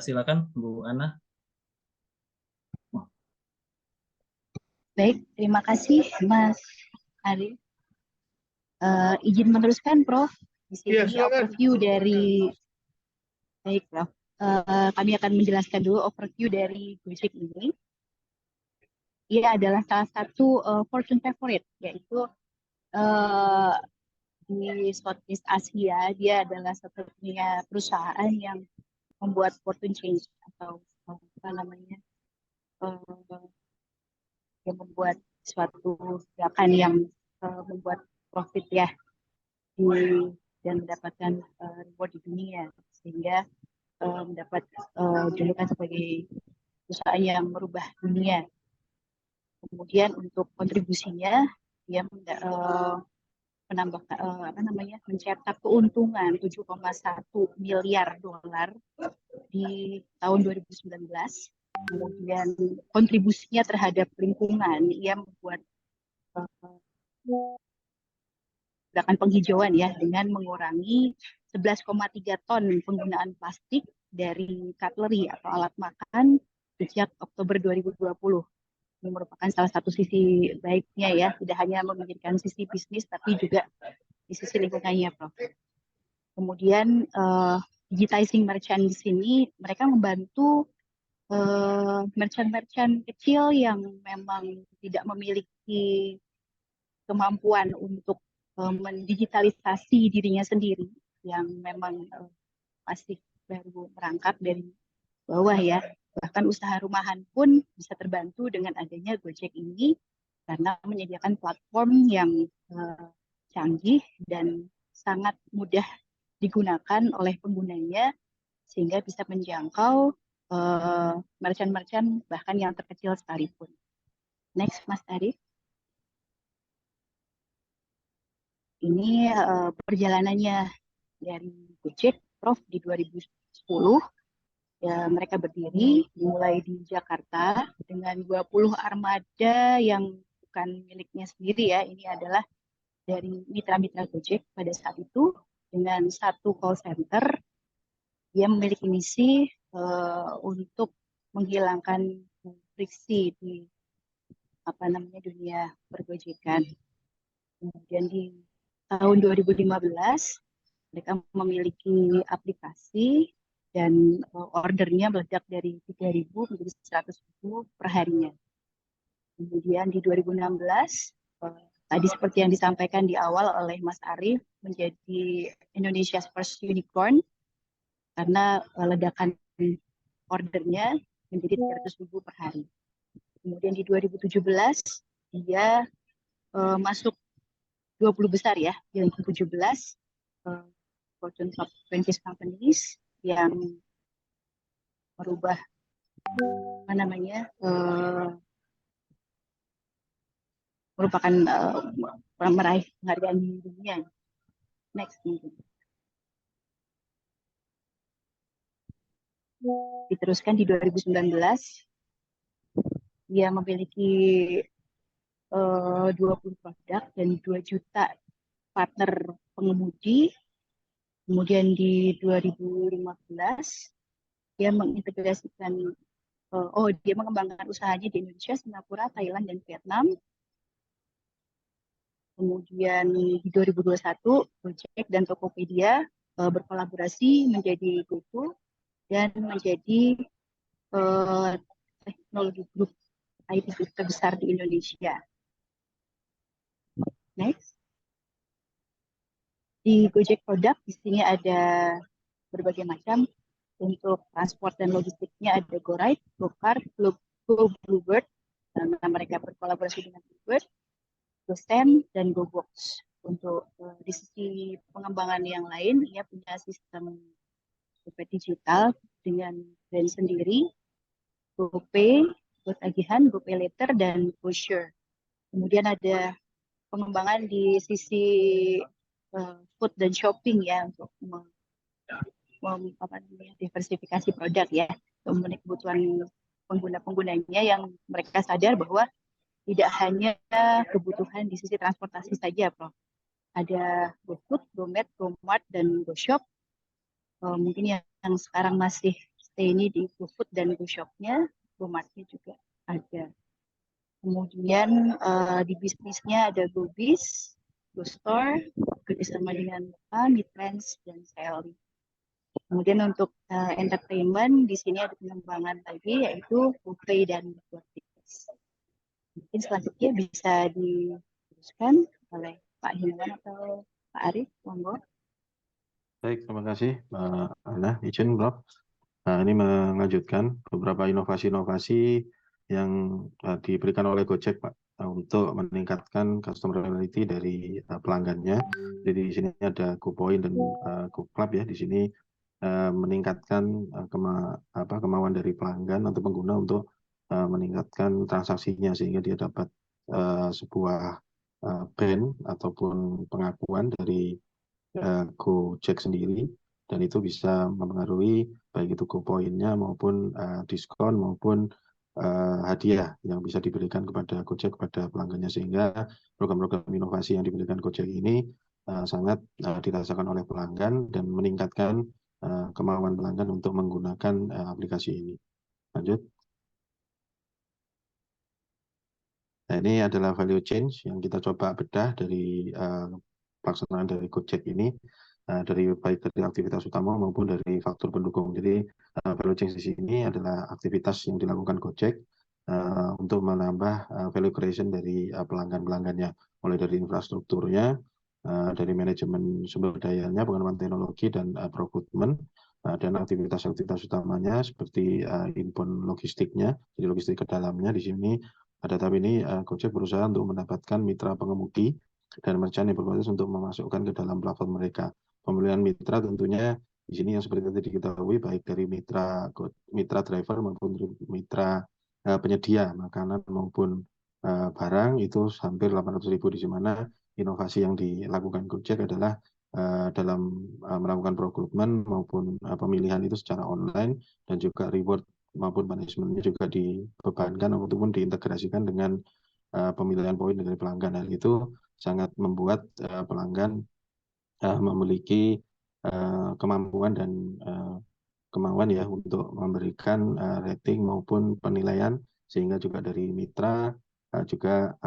silakan Bu Ana. Baik, terima kasih Mas Ari. Izin meneruskan, Prof. Di Iya, sini silakan. overview dari, baik Prof. Kami akan menjelaskan dulu overview dari Gojek ini. Ia adalah salah satu fortune favorite, yaitu di Southeast Asia. Dia adalah satu-satunya perusahaan yang membuat fortune change atau apa namanya, yang membuat suatu gerakan yang membuat profit ya dan mendapatkan reward di dunia, sehingga mendapat julukan sebagai perusahaan yang merubah dunia. Kemudian untuk kontribusinya dia menambah mencetak keuntungan 7,1 miliar dolar di tahun 2019. Kemudian kontribusinya terhadap lingkungan, ia membuat gerakan penghijauan ya dengan mengurangi 11,3 ton penggunaan plastik dari cutlery atau alat makan sejak Oktober 2020. Ini merupakan salah satu sisi baiknya ya, tidak hanya memikirkan sisi bisnis tapi juga di sisi lingkungannya, Prof. Kemudian digitizing merchant di sini mereka membantu merchant-merchant kecil yang memang tidak memiliki kemampuan untuk mendigitalisasi dirinya sendiri, yang memang masih baru merangkak dari bawah ya. Bahkan usaha rumahan pun bisa terbantu dengan adanya Gojek ini karena menyediakan platform yang canggih dan sangat mudah digunakan oleh penggunanya sehingga bisa menjangkau merchant-merchant bahkan yang terkecil sekalipun. Next, Mas Arif. Ini perjalanannya dari Gojek, Prof, di 2010. Ya, mereka berdiri mulai di Jakarta dengan 20 armada yang bukan miliknya sendiri ya. Ini adalah dari mitra-mitra Gojek pada saat itu dengan satu call center. Dia memiliki misi untuk menghilangkan friksi di dunia pergojekan. Kemudian di tahun 2015 mereka memiliki aplikasi dan ordernya meledak dari 3.000 menjadi 100.000 per harinya. Kemudian di 2016, tadi seperti yang disampaikan di awal oleh Mas Arief, menjadi Indonesia's first unicorn karena ledakan ordernya menjadi 300.000 per hari. Kemudian di 2017, dia masuk 20 besar ya, di ranking 17, Fortune Top 20 Companies yang merubah merupakan meraih penghargaan di dunia. Next mungkin. Diteruskan di 2019, dia memiliki 20 produk dan 2 juta partner pengemudi. Kemudian di 2015 dia mengintegrasikan dia mengembangkan usahanya di Indonesia, Singapura, Thailand, dan Vietnam. Kemudian di 2021 Gojek dan Tokopedia berkolaborasi menjadi GoTo dan menjadi teknologi grup IT terbesar di Indonesia. Next. Di Gojek produk di sini ada berbagai macam. Untuk transport dan logistiknya ada GoRide, GoCar, GoBluebird, karena mereka berkolaborasi dengan Bluebird, GoSend, dan GoBox. Untuk di sisi pengembangan yang lain, ia punya sistem dompet digital dengan brand sendiri, GoPay, GoTagihan, GoPayLater, dan GoSure. Kemudian ada pengembangan di sisi food dan shopping ya, untuk diversifikasi produk ya, memenuhi kebutuhan pengguna-penggunanya yang mereka sadar bahwa tidak hanya kebutuhan di sisi transportasi saja, Prof. Ada GoFood, GoMart, GoMart, dan GoShop. Mungkin yang sekarang masih stay ini di GoFood dan GoShop-nya, GoMart-nya juga ada. Kemudian di bisnisnya ada GoBiz, GoStore, kerjasama dengan Midtrans, dan CLI. Kemudian untuk entertainment, di sini ada pengembangan lagi, yaitu GoPlay dan GoTix. Mungkin selanjutnya bisa diteruskan oleh Pak Hinwan atau Pak Arief, monggo. Baik, terima kasih Mbak Ana, izin Prof. Nah, ini melanjutkan beberapa inovasi-inovasi yang diberikan oleh Gojek, Pak, untuk meningkatkan customer loyalty dari pelanggannya. Jadi di sini ada GoPoint dan GoClub ya. Di sini meningkatkan kemauan dari pelanggan atau pengguna untuk meningkatkan transaksinya sehingga dia dapat sebuah brand ataupun pengakuan dari Gojek sendiri, dan itu bisa mempengaruhi baik itu GoPoint-nya maupun diskon maupun hadiah yang bisa diberikan kepada Gojek kepada pelanggannya, sehingga program-program inovasi yang diberikan Gojek ini sangat dirasakan oleh pelanggan dan meningkatkan kemauan pelanggan untuk menggunakan aplikasi ini. Lanjut. Nah, ini adalah value change yang kita coba bedah dari pelaksanaan dari Gojek ini, baik dari aktivitas utama maupun dari faktor pendukung. Jadi value change di sini adalah aktivitas yang dilakukan Gojek untuk menambah value creation dari pelanggan-pelanggannya, mulai dari infrastrukturnya, dari manajemen sumber dayanya, pengembangan teknologi dan procurement, dan aktivitas-aktivitas utamanya seperti inbound logistiknya, jadi logistik ke dalamnya. Di sini pada tahap ini Gojek berusaha untuk mendapatkan mitra pengemudi dan merchant yang berkualitas untuk memasukkan ke dalam platform mereka. Pemilihan mitra tentunya di sini yang seperti tadi diketahui, baik dari mitra driver maupun mitra penyedia makanan maupun barang, itu hampir 800.000, di mana inovasi yang dilakukan Gojek adalah dalam melakukan procurement maupun pemilihan itu secara online, dan juga reward maupun punishment-nya juga dibebankan ataupun diintegrasikan dengan pemilihan poin dari pelanggan. Hal itu sangat membuat pelanggan memiliki kemampuan dan kemauan ya untuk memberikan rating maupun penilaian, sehingga juga dari mitra juga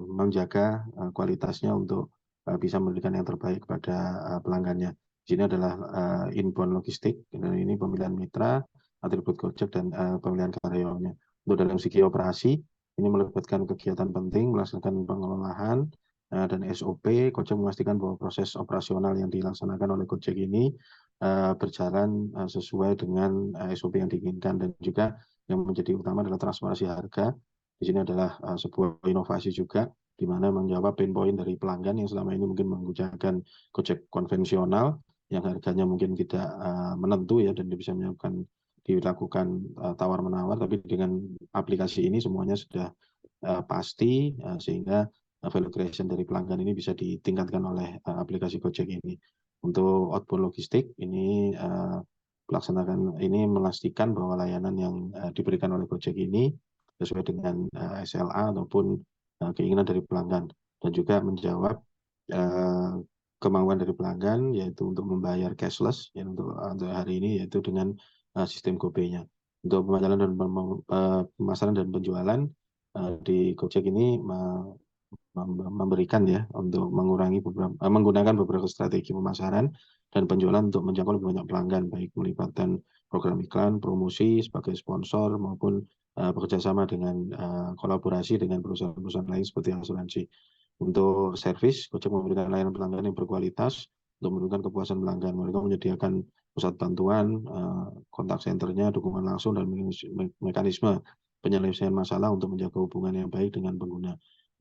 menjaga kualitasnya untuk bisa memberikan yang terbaik pada pelanggannya. Di sini adalah inbound logistik, dan ini pemilihan mitra, atribut Gojek, dan pemilihan karyawannya. Untuk dalam segi operasi, ini melibatkan kegiatan penting, melaksanakan pengelolaan dan SOP. Gojek memastikan bahwa proses operasional yang dilaksanakan oleh Gojek ini berjalan sesuai dengan SOP yang diinginkan, dan juga yang menjadi utama adalah transparansi harga. Di sini adalah sebuah inovasi juga, di mana menjawab pain point dari pelanggan yang selama ini mungkin menggunakan Gojek konvensional yang harganya mungkin tidak menentu ya, dan bisa dilakukan tawar-menawar, tapi dengan aplikasi ini semuanya sudah pasti, sehingga value creation dari pelanggan ini bisa ditingkatkan oleh aplikasi Gojek ini. Untuk outbound logistik ini melaksanakan ini, memastikan bahwa layanan yang diberikan oleh Gojek ini sesuai dengan SLA ataupun keinginan dari pelanggan, dan juga menjawab kemauan dari pelanggan, yaitu untuk membayar cashless ya, untuk hari ini, yaitu dengan sistem GoPay-nya. Untuk pemasaran dan pemasaran dan penjualan di Gojek ini memberikan ya untuk menggunakan beberapa strategi pemasaran dan penjualan untuk menjangkau lebih banyak pelanggan, baik melibatkan program iklan, promosi sebagai sponsor maupun bekerja sama dengan kolaborasi dengan perusahaan-perusahaan lain seperti asuransi. Untuk servis, Gojek memberikan layanan pelanggan yang berkualitas untuk menurunkan kepuasan pelanggan. Mereka menyediakan pusat bantuan, kontak senternya, dukungan langsung, dan mekanisme penyelesaian masalah untuk menjaga hubungan yang baik dengan pengguna.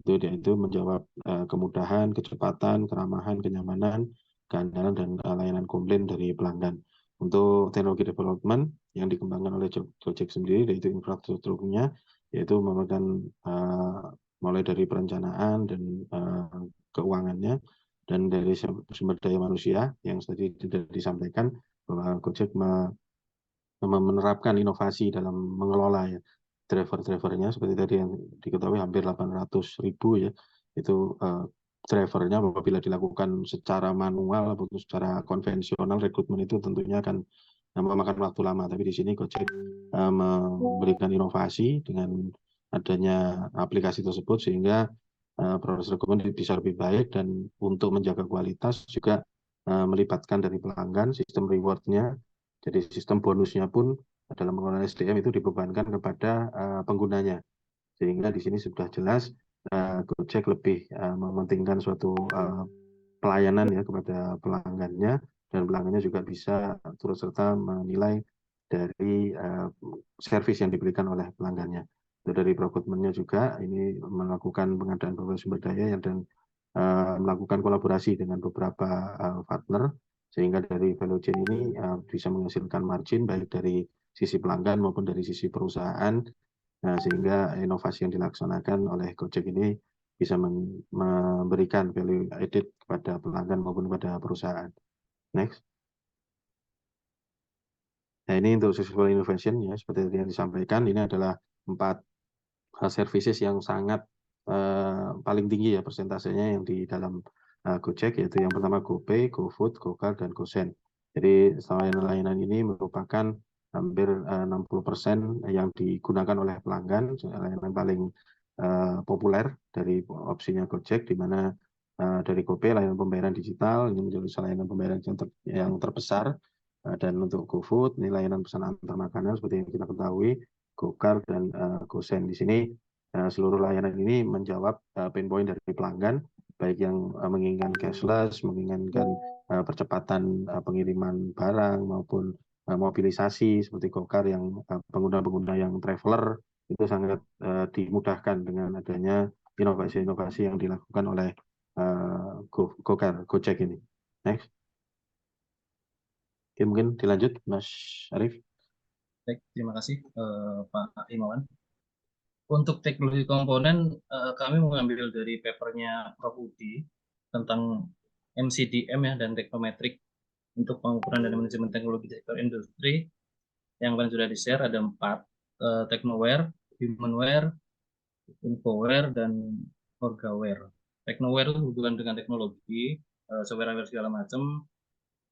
Itu menjawab kemudahan, kecepatan, keramahan, kenyamanan, keandalan, dan layanan komplain dari pelanggan. Untuk teknologi development yang dikembangkan oleh Gojek sendiri, yaitu infrastrukturnya, yaitu merupakan mulai dari perencanaan dan keuangannya, dan dari sumber daya manusia yang tadi sudah disampaikan bahwa Gojek menerapkan inovasi dalam mengelola ya driver-drivernya, seperti tadi yang diketahui hampir 800.000 ya itu drivernya. Apabila dilakukan secara manual atau secara konvensional, rekrutmen itu tentunya akan memakan waktu lama. Tapi di sini Gojek memberikan inovasi dengan adanya aplikasi tersebut, sehingga proses rekrutmen bisa lebih baik, dan untuk menjaga kualitas juga melibatkan dari pelanggan, sistem reward-nya, jadi sistem bonusnya pun dalam pengelolaan SDM itu dibebankan kepada penggunanya, sehingga di sini sudah jelas Gojek lebih mementingkan suatu pelayanan ya kepada pelanggannya, dan pelanggannya juga bisa turut serta menilai dari servis yang diberikan oleh pelanggannya. Dari rekrutmennya juga ini melakukan pengadaan berbagai sumber daya dan melakukan kolaborasi dengan beberapa partner, sehingga dari value chain ini bisa menghasilkan margin baik dari sisi pelanggan maupun dari sisi perusahaan, sehingga inovasi yang dilaksanakan oleh Gojek ini bisa memberikan value added kepada pelanggan maupun kepada perusahaan. Next. Nah, ini untuk successful innovation ya, seperti yang disampaikan, ini adalah 4 services yang sangat paling tinggi ya persentasenya yang di dalam Gojek, yaitu yang pertama GoPay, GoFood, GoCar, dan GoSend. Jadi layanan-layanan ini merupakan hampir 60% yang digunakan oleh pelanggan. Layanan paling populer dari opsinya Gojek, di mana dari GoPay layanan pembayaran digital ini menjadi layanan pembayaran yang terbesar, dan untuk GoFood ini layanan pesan antar makanan seperti yang kita ketahui, GoCar, dan GoSend. Di sini seluruh layanan ini menjawab pain point dari pelanggan, baik yang menginginkan cashless, menginginkan percepatan pengiriman barang, maupun mobilisasi seperti GoCar yang pengguna-pengguna yang traveler itu sangat dimudahkan dengan adanya inovasi-inovasi yang dilakukan oleh Gojek ini. Next. Oke, mungkin dilanjut Mas Arief. Baik, terima kasih Pak Imawan. Untuk teknologi komponen, kami mengambil dari papernya Prof. Udi tentang MCDM ya dan teknometrik untuk pengukuran dan manajemen teknologi sektor industri. Yang kemarin sudah di-share ada 4, Technoware, Humanware, Infoware, dan Orgaware. Technoware itu hubungan dengan teknologi, software segala macam.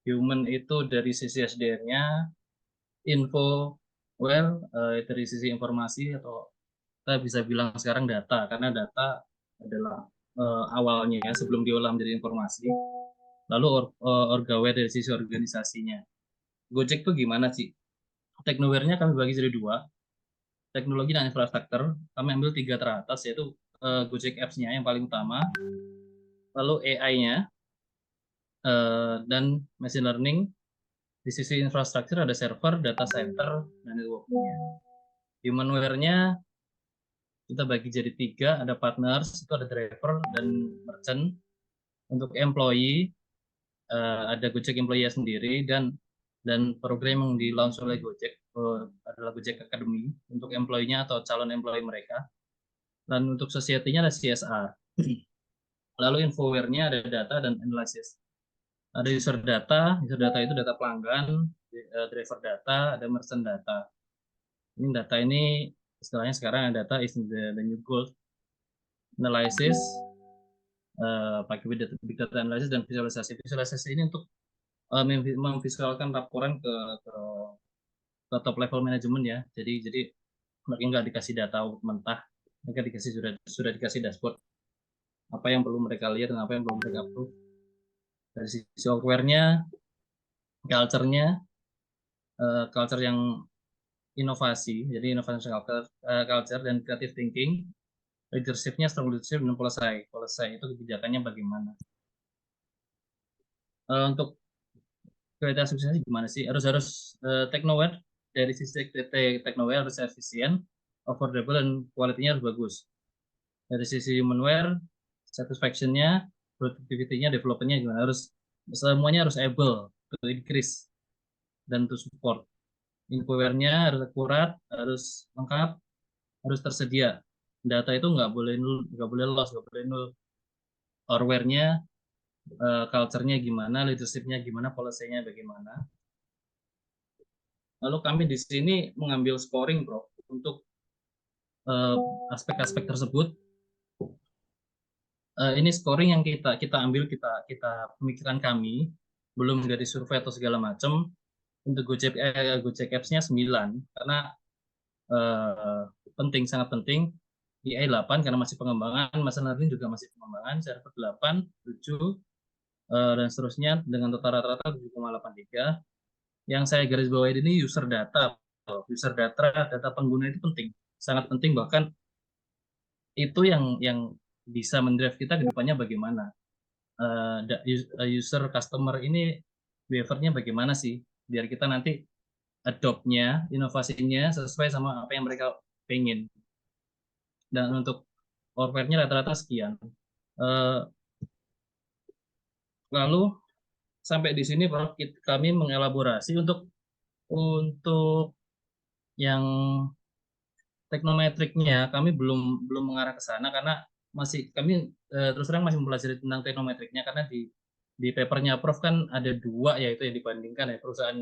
Human itu dari sisi SDM-nya, Infoware dari sisi informasi, atau kita bisa bilang sekarang data, karena data adalah awalnya ya, sebelum diolah menjadi informasi. Lalu Orgaware dari sisi organisasinya. Gojek itu gimana sih? Technoware-nya kami bagi jadi 2, teknologi dan infrastruktur. Kami ambil 3 teratas, yaitu Gojek Apps-nya yang paling utama, lalu AI-nya, dan machine learning. Di sisi infrastruktur ada server, data center, dan network-nya. Humanware-nya kita bagi jadi 3, ada partners, itu ada driver dan merchant. Untuk employee, ada Gojek Employee sendiri, dan program yang di-launch oleh Gojek adalah Gojek Academy untuk employee-nya atau calon employee mereka. Dan untuk society-nya ada CSR. Lalu Infoware-nya ada data dan analysis. Ada user data itu data pelanggan, driver data, ada merchant data. Ini data ini istilahnya sekarang data is the new gold. Analysis, pakai big data analysis, dan visualisasi. Visualisasi ini untuk memvisualkan laporan ke top level manajemen ya. Jadi mereka nggak dikasih data mentah, mereka sudah dikasih dashboard apa yang perlu mereka lihat dan apa yang belum mereka approve. Dari sisi software-nya, culture-nya, culture yang inovasi, jadi inovasi culture dan creative thinking, leadership-nya strong leadership dan policy itu kebijakannya bagaimana. Untuk kualitas suksesnya gimana sih? Harus technoware, dari sisi technoware harus efisien, affordable, dan quality-nya harus bagus. Dari sisi humanware, satisfaction-nya, productivity-nya, development-nya gimana? Semuanya harus able to increase dan to support. Infoware-nya harus akurat, harus lengkap, harus tersedia. Data itu nggak boleh loss, nggak boleh nol. Orware-nya, culture-nya gimana, leadership-nya gimana, policy-nya bagaimana. Lalu kami di sini mengambil scoring, Bro, untuk aspek-aspek tersebut. Ini scoring yang kita ambil, kita pemikiran kami, belum dari survei atau segala macam. Untuk Gojek Apps-nya 9, karena penting, sangat penting. AI 8 karena masih pengembangan, machine learning juga masih pengembangan, server 8, 7, dan seterusnya dengan total rata-rata 7,83. Yang saya garis bawahi ini user data. Data pengguna itu penting, sangat penting, bahkan itu yang bisa mendrive kita ke depannya bagaimana. User customer ini behavior-nya bagaimana sih, biar kita nanti adopt-nya, inovasinya sesuai sama apa yang mereka pengen. Dan untuk Orware-nya rata-rata sekian. Lalu sampai di sini Prof, kami mengelaborasi untuk yang teknometriknya kami belum mengarah ke sana karena kami terus terang masih mempelajari tentang teknometriknya, karena di papernya Prof kan ada 2 yaitu yang dibandingkan ya, perusahaan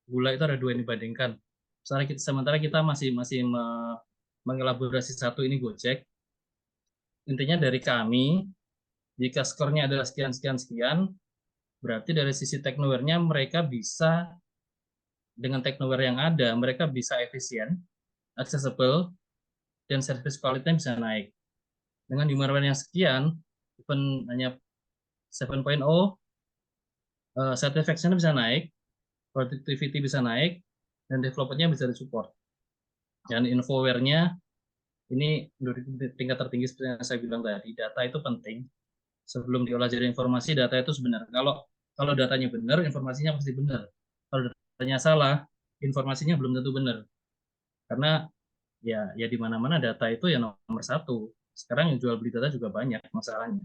gula itu ada 2 yang dibandingkan. Sementara kita masih mengelaborasi satu ini Gojek. Intinya dari kami, jika skornya adalah sekian, berarti dari sisi teknoware-nya mereka bisa, dengan teknoware yang ada, mereka bisa efisien, accessible, dan service quality-nya bisa naik. Dengan humanware yang sekian, even hanya 7.0, satisfaction-nya bisa naik, productivity bisa naik, dan development-nya bisa disupport. Dan infoware-nya, ini tingkat tertinggi seperti yang saya bilang tadi, data itu penting. Sebelum diolah jadi informasi, data itu sebenarnya. Kalau datanya benar, informasinya pasti benar. Kalau datanya salah, informasinya belum tentu benar. Karena ya di mana-mana data itu ya nomor 1. Sekarang yang jual beli data juga banyak masalahnya.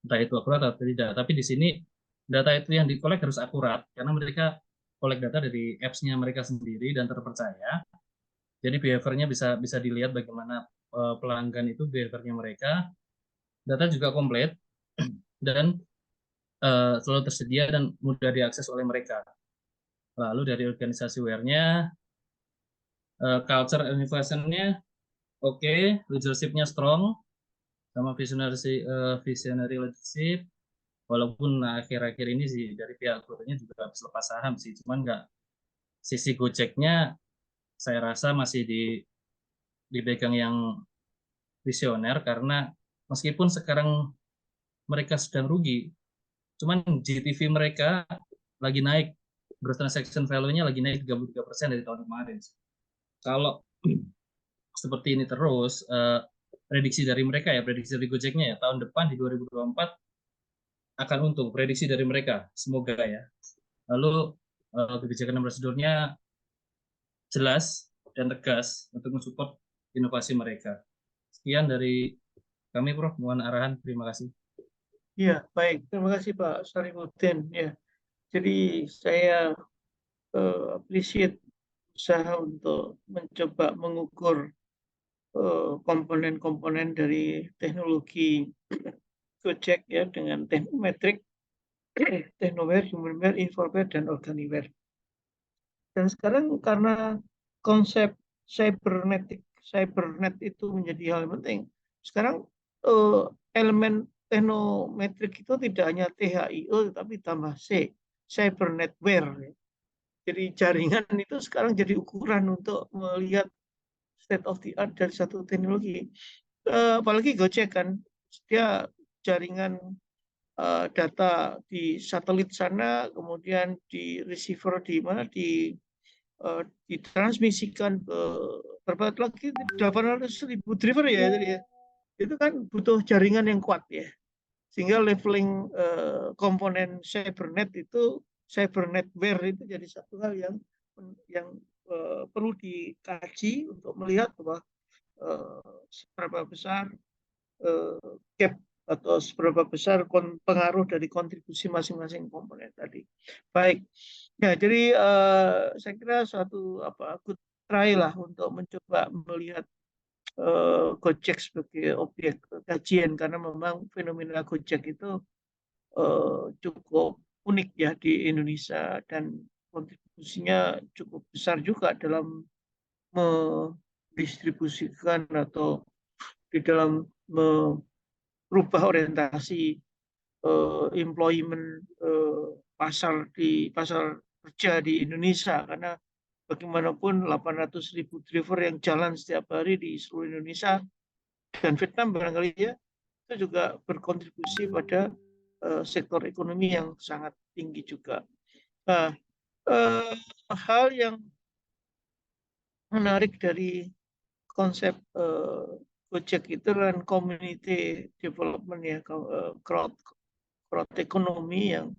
Entah itu akurat atau tidak. Tapi di sini data itu yang dikolek harus akurat, karena mereka kolek data dari apps-nya mereka sendiri dan terpercaya. Jadi behavior-nya bisa dilihat bagaimana pelanggan itu behavior-nya mereka. Data juga komplit dan selalu tersedia dan mudah diakses oleh mereka. Lalu dari organisasi WER-nya, culture innovation-nya oke, leadership-nya strong, sama visionary leadership. Walaupun akhir-akhir ini sih dari pihak gurunya juga habis lepas saham sih, cuman nggak, sisi Gojeknya saya rasa masih dipegang yang visioner, karena meskipun sekarang mereka sedang rugi, cuman GTV mereka lagi naik, gross transaction value-nya lagi naik 33% dari tahun kemarin. Kalau seperti ini terus, prediksi dari mereka ya, prediksi dari Gojeknya ya, tahun depan di 2024 akan untung, prediksi dari mereka, semoga ya. Lalu kebijakan dan prosedurnya jelas dan tegas untuk mensupport inovasi mereka. Sekian dari kami, Prof. Mohon arahan. Terima kasih. Ya, baik. Terima kasih Pak Sarifuddin. Ya, jadi saya appreciate usaha untuk mencoba mengukur komponen-komponen dari teknologi Gojek ya, dengan teknometrik, technoware, humanware, infoware, dan organiware. Dan sekarang karena konsep cybernet itu menjadi hal yang penting. Sekarang elemen teknometrik itu tidak hanya THIO tetapi tambah C, cybernetware. Jadi jaringan itu sekarang jadi ukuran untuk melihat state of the art dari satu teknologi. Apalagi Gojek kan, dia jaringan data di satelit sana, kemudian di receiver di mana, di ditransmisikan ke berapa lagi 800.000 driver ya tadi ya. Itu kan butuh jaringan yang kuat ya. Sehingga leveling komponen cybernet itu cybernetware itu jadi satu hal yang perlu dikaji untuk melihat bahwa seberapa besar gap atau seberapa besar pengaruh dari kontribusi masing-masing komponen tadi. Baik, ya jadi saya kira suatu good try lah untuk mencoba melihat Gojek sebagai objek kajian karena memang fenomena Gojek itu cukup unik ya di Indonesia dan kontribusinya cukup besar juga dalam mendistribusikan atau di dalam merubah orientasi employment pasar kerja di Indonesia karena bagaimanapun 800.000 driver yang jalan setiap hari di seluruh Indonesia dan Vietnam barangkali ya itu juga berkontribusi pada sektor ekonomi yang sangat tinggi juga. Nah, hal yang menarik dari konsep Gojek itu kan community development ya, crowd ekonomi yang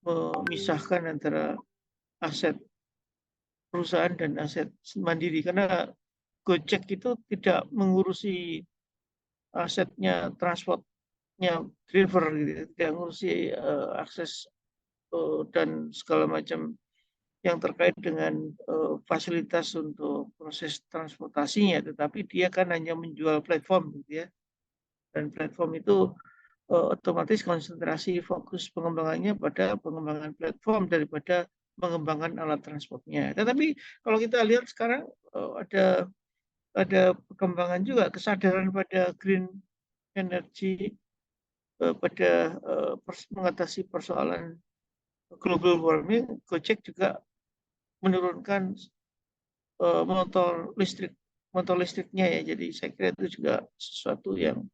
memisahkan antara aset perusahaan dan aset mandiri karena Gojek itu tidak mengurusi asetnya transportnya driver gitu, tidak mengurusi akses dan segala macam yang terkait dengan fasilitas untuk proses transportasinya, tetapi dia kan hanya menjual platform gitu ya, dan platform itu otomatis konsentrasi fokus pengembangannya pada pengembangan platform daripada mengembangkan alat transportnya. Tetapi kalau kita lihat sekarang ada perkembangan juga kesadaran pada green energy, pada mengatasi persoalan global warming. Gojek juga menurunkan motor listriknya ya. Jadi saya kira itu juga sesuatu yang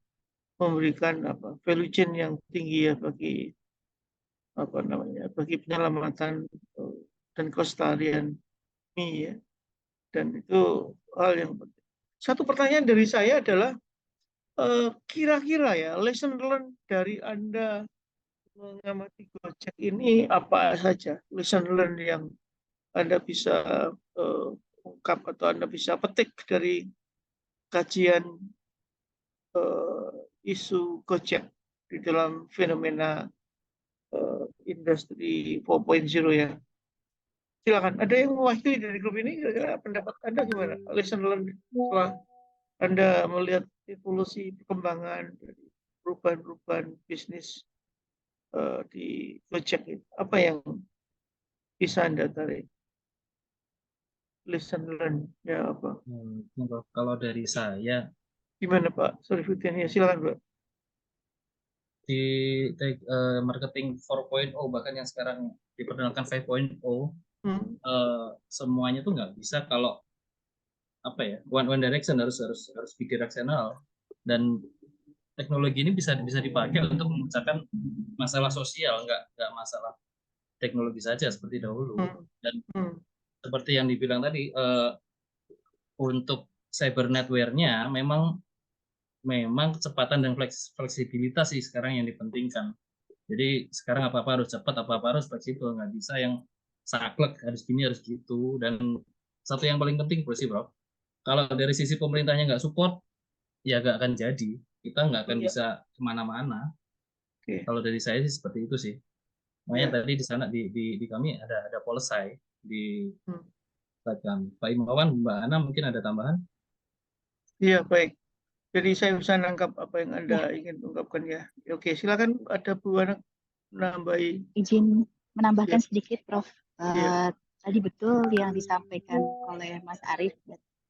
memberikan value chain yang tinggi ya bagi bagi penyelamatan dan kelestarian ini ya. Dan itu hal yang penting. Satu pertanyaan dari saya adalah kira-kira ya lesson learned dari Anda mengamati Gojek ini apa saja lesson learned yang Anda bisa ungkap atau Anda bisa petik dari kajian isu Gojek di dalam fenomena industri 4.0 ya. Silakan. Ada yang mewakili dari grup ini? Kira-kira pendapat Anda gimana? Lesson learned setelah Anda melihat evolusi perkembangan dari perubahan-perubahan bisnis di Gojek itu, apa yang bisa Anda tarik? Lesson learned ya apa? Kalau dari saya gimana Pak Sarifuddin? Ya silakan Pak. Di marketing 4.0 bahkan yang sekarang diperkenalkan 5.0 semuanya tuh nggak bisa kalau one direction, harus bidirectional, dan teknologi ini bisa dipakai untuk memecahkan masalah sosial, nggak masalah teknologi saja seperti dahulu. Dan seperti yang dibilang tadi, untuk cybernetware-nya memang kecepatan dan fleksibilitas sih sekarang yang dipentingkan. Jadi sekarang apa-apa harus cepat, apa-apa harus fleksibel, nggak bisa yang saklek harus gini harus gitu. Dan satu yang paling penting sih bro, kalau dari sisi pemerintahnya nggak support ya nggak akan jadi, kita nggak akan bisa kemana-mana. Kalau dari saya sih seperti itu sih. Makanya tadi di sana di kami ada policy di kami. Pak Imawan, Mbak Ana mungkin ada tambahan? Iya baik. Jadi saya bisa nangkap apa yang Anda ingin ungkapkan ya. Oke, silakan ada Bu Ana menambahi. Izin menambahkan sedikit, Prof. Tadi betul yang disampaikan oleh Mas Arief.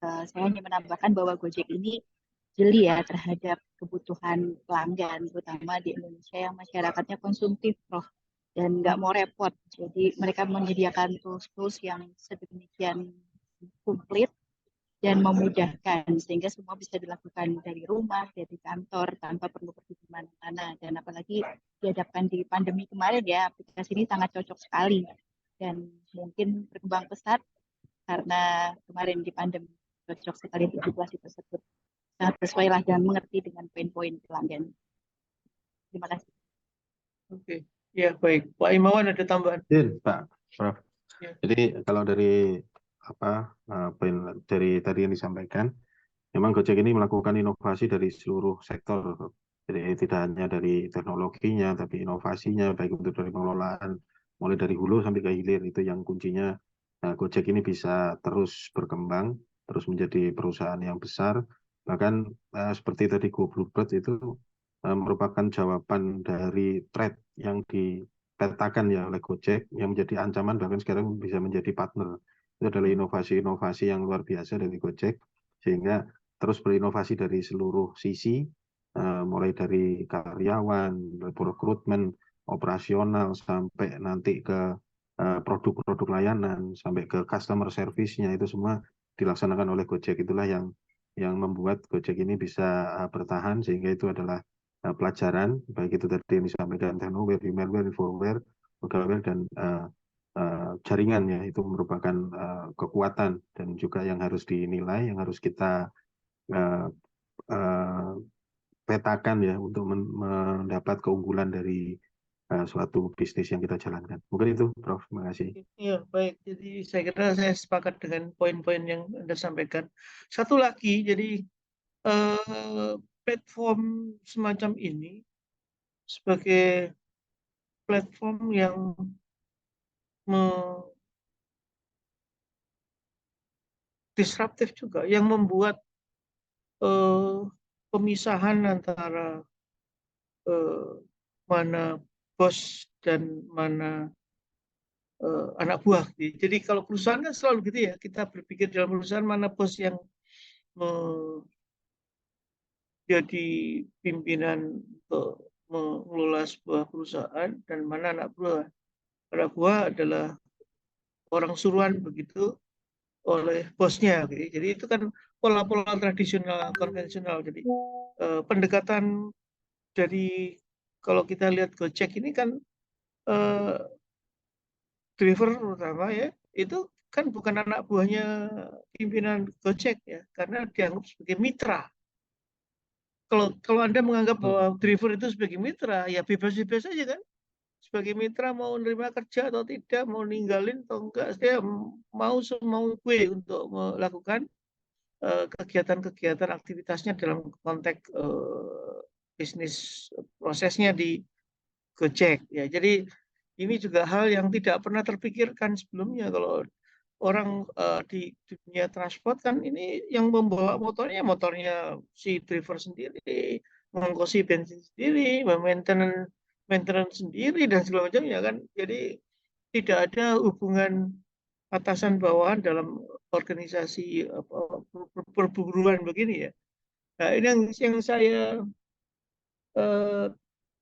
Saya hanya menambahkan bahwa Gojek ini jeli ya terhadap kebutuhan pelanggan, terutama di Indonesia yang masyarakatnya konsumtif, Prof. Dan nggak mau repot. Jadi mereka menyediakan tools yang sedemikian komplit dan memudahkan sehingga semua bisa dilakukan dari rumah, dari kantor tanpa perlu pergi kemana-mana. Dan apalagi dihadapkan di pandemi kemarin ya, aplikasi ini sangat cocok sekali dan mungkin berkembang pesat karena kemarin di pandemi cocok sekali situasi tersebut. Sangat sesuai lah dan mengerti dengan poin-poin pelanggan. Terima kasih. Oke, ya baik. Pak Imawan ada tambahan? Pak Prof. Ya. Jadi kalau dari poin dari tadi yang disampaikan, memang Gojek ini melakukan inovasi dari seluruh sektor. Jadi tidak hanya dari teknologinya, tapi inovasinya baik untuk dari pengelolaan, mulai dari hulu sampai ke hilir, itu yang kuncinya. Gojek ini bisa terus berkembang, terus menjadi perusahaan yang besar. Bahkan seperti tadi Go Bluebird itu merupakan jawaban dari threat yang dipetakan ya oleh Gojek, yang menjadi ancaman bahkan sekarang bisa menjadi partner. Itu adalah inovasi-inovasi yang luar biasa dari Gojek, sehingga terus berinovasi dari seluruh sisi, mulai dari karyawan, rekrutmen, operasional, sampai nanti ke produk-produk layanan, sampai ke customer service-nya, itu semua dilaksanakan oleh Gojek. Itulah yang membuat Gojek ini bisa bertahan, sehingga itu adalah pelajaran, baik itu tadi yang disampaikan teknoware, humanware, infoware, legalware, dan jaringan ya, itu merupakan kekuatan dan juga yang harus dinilai, yang harus kita petakan ya untuk mendapat keunggulan dari suatu bisnis yang kita jalankan. Mungkin itu, Prof. Terima kasih. Iya, baik. Jadi saya kira saya sepakat dengan poin-poin yang Anda sampaikan. Satu lagi, jadi platform semacam ini sebagai platform yang disruptif juga, yang membuat pemisahan antara mana bos dan mana anak buah. Jadi kalau perusahaan kan selalu gitu ya, kita berpikir dalam perusahaan mana bos yang jadi pimpinan untuk mengelola sebuah perusahaan dan mana anak buah. Anak buah adalah orang suruhan begitu oleh bosnya. Jadi itu kan pola-pola tradisional, konvensional. Jadi pendekatan dari kalau kita lihat Gojek ini kan driver terutama ya, itu kan bukan anak buahnya pimpinan Gojek ya, karena dianggap sebagai mitra. Kalau Anda menganggap bahwa driver itu sebagai mitra, ya bebas-bebas aja kan. Sebagai mitra mau menerima kerja atau tidak, mau ninggalin atau enggak, dia mau gue untuk melakukan kegiatan-kegiatan aktivitasnya dalam konteks bisnis prosesnya di Gojek ya. Jadi ini juga hal yang tidak pernah terpikirkan sebelumnya. Kalau orang di dunia transport kan ini yang membawa motornya si driver sendiri, mengongkosi bensin sendiri, maintenance sendiri dan segala macam ya kan. Jadi tidak ada hubungan atasan bawahan dalam organisasi perburuan begini ya. Nah ini yang saya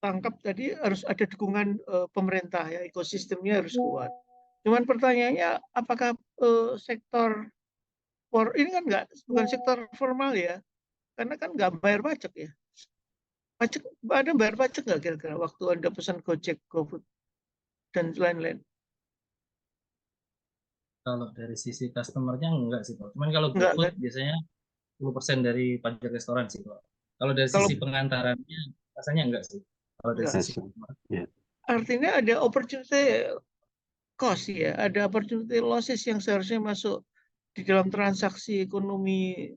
tangkap tadi, harus ada dukungan pemerintah ya, ekosistemnya harus kuat. Cuman pertanyaannya apakah sektor ini kan bukan sektor formal ya, karena kan nggak bayar pajak ya. Pajak, Anda bayar pajak nggak kira-kira waktu Anda pesan Gojek, GoFood dan lain-lain? Kalau dari sisi customernya enggak sih Pak. Cuman kalau GoFood kan? Biasanya 10% dari pajak restoran sih Pak. Kalau dari sisi pengantarannya rasanya enggak sih. Kalau dari sisi artinya ada opportunity cost ya, ada opportunity losses yang seharusnya masuk di dalam transaksi ekonomi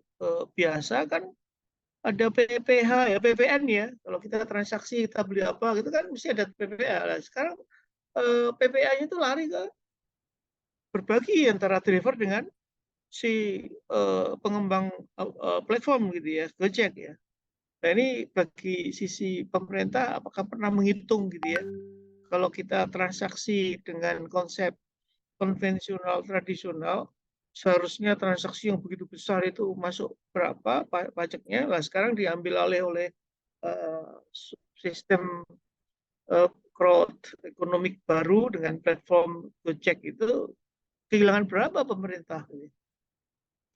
biasa kan. Ada PPH ya, PPN ya. Kalau kita transaksi, kita beli apa gitu kan mesti ada PPH. Nah, sekarang PPH-nya itu lari ke berbagi antara driver dengan si pengembang platform gitu ya, Gojek ya. Nah ini bagi sisi pemerintah apakah pernah menghitung gitu ya, kalau kita transaksi dengan konsep konvensional tradisional, seharusnya transaksi yang begitu besar itu masuk berapa pajaknya, lah sekarang diambil alih oleh sistem crowd ekonomik baru dengan platform Gojek itu kehilangan berapa pemerintah?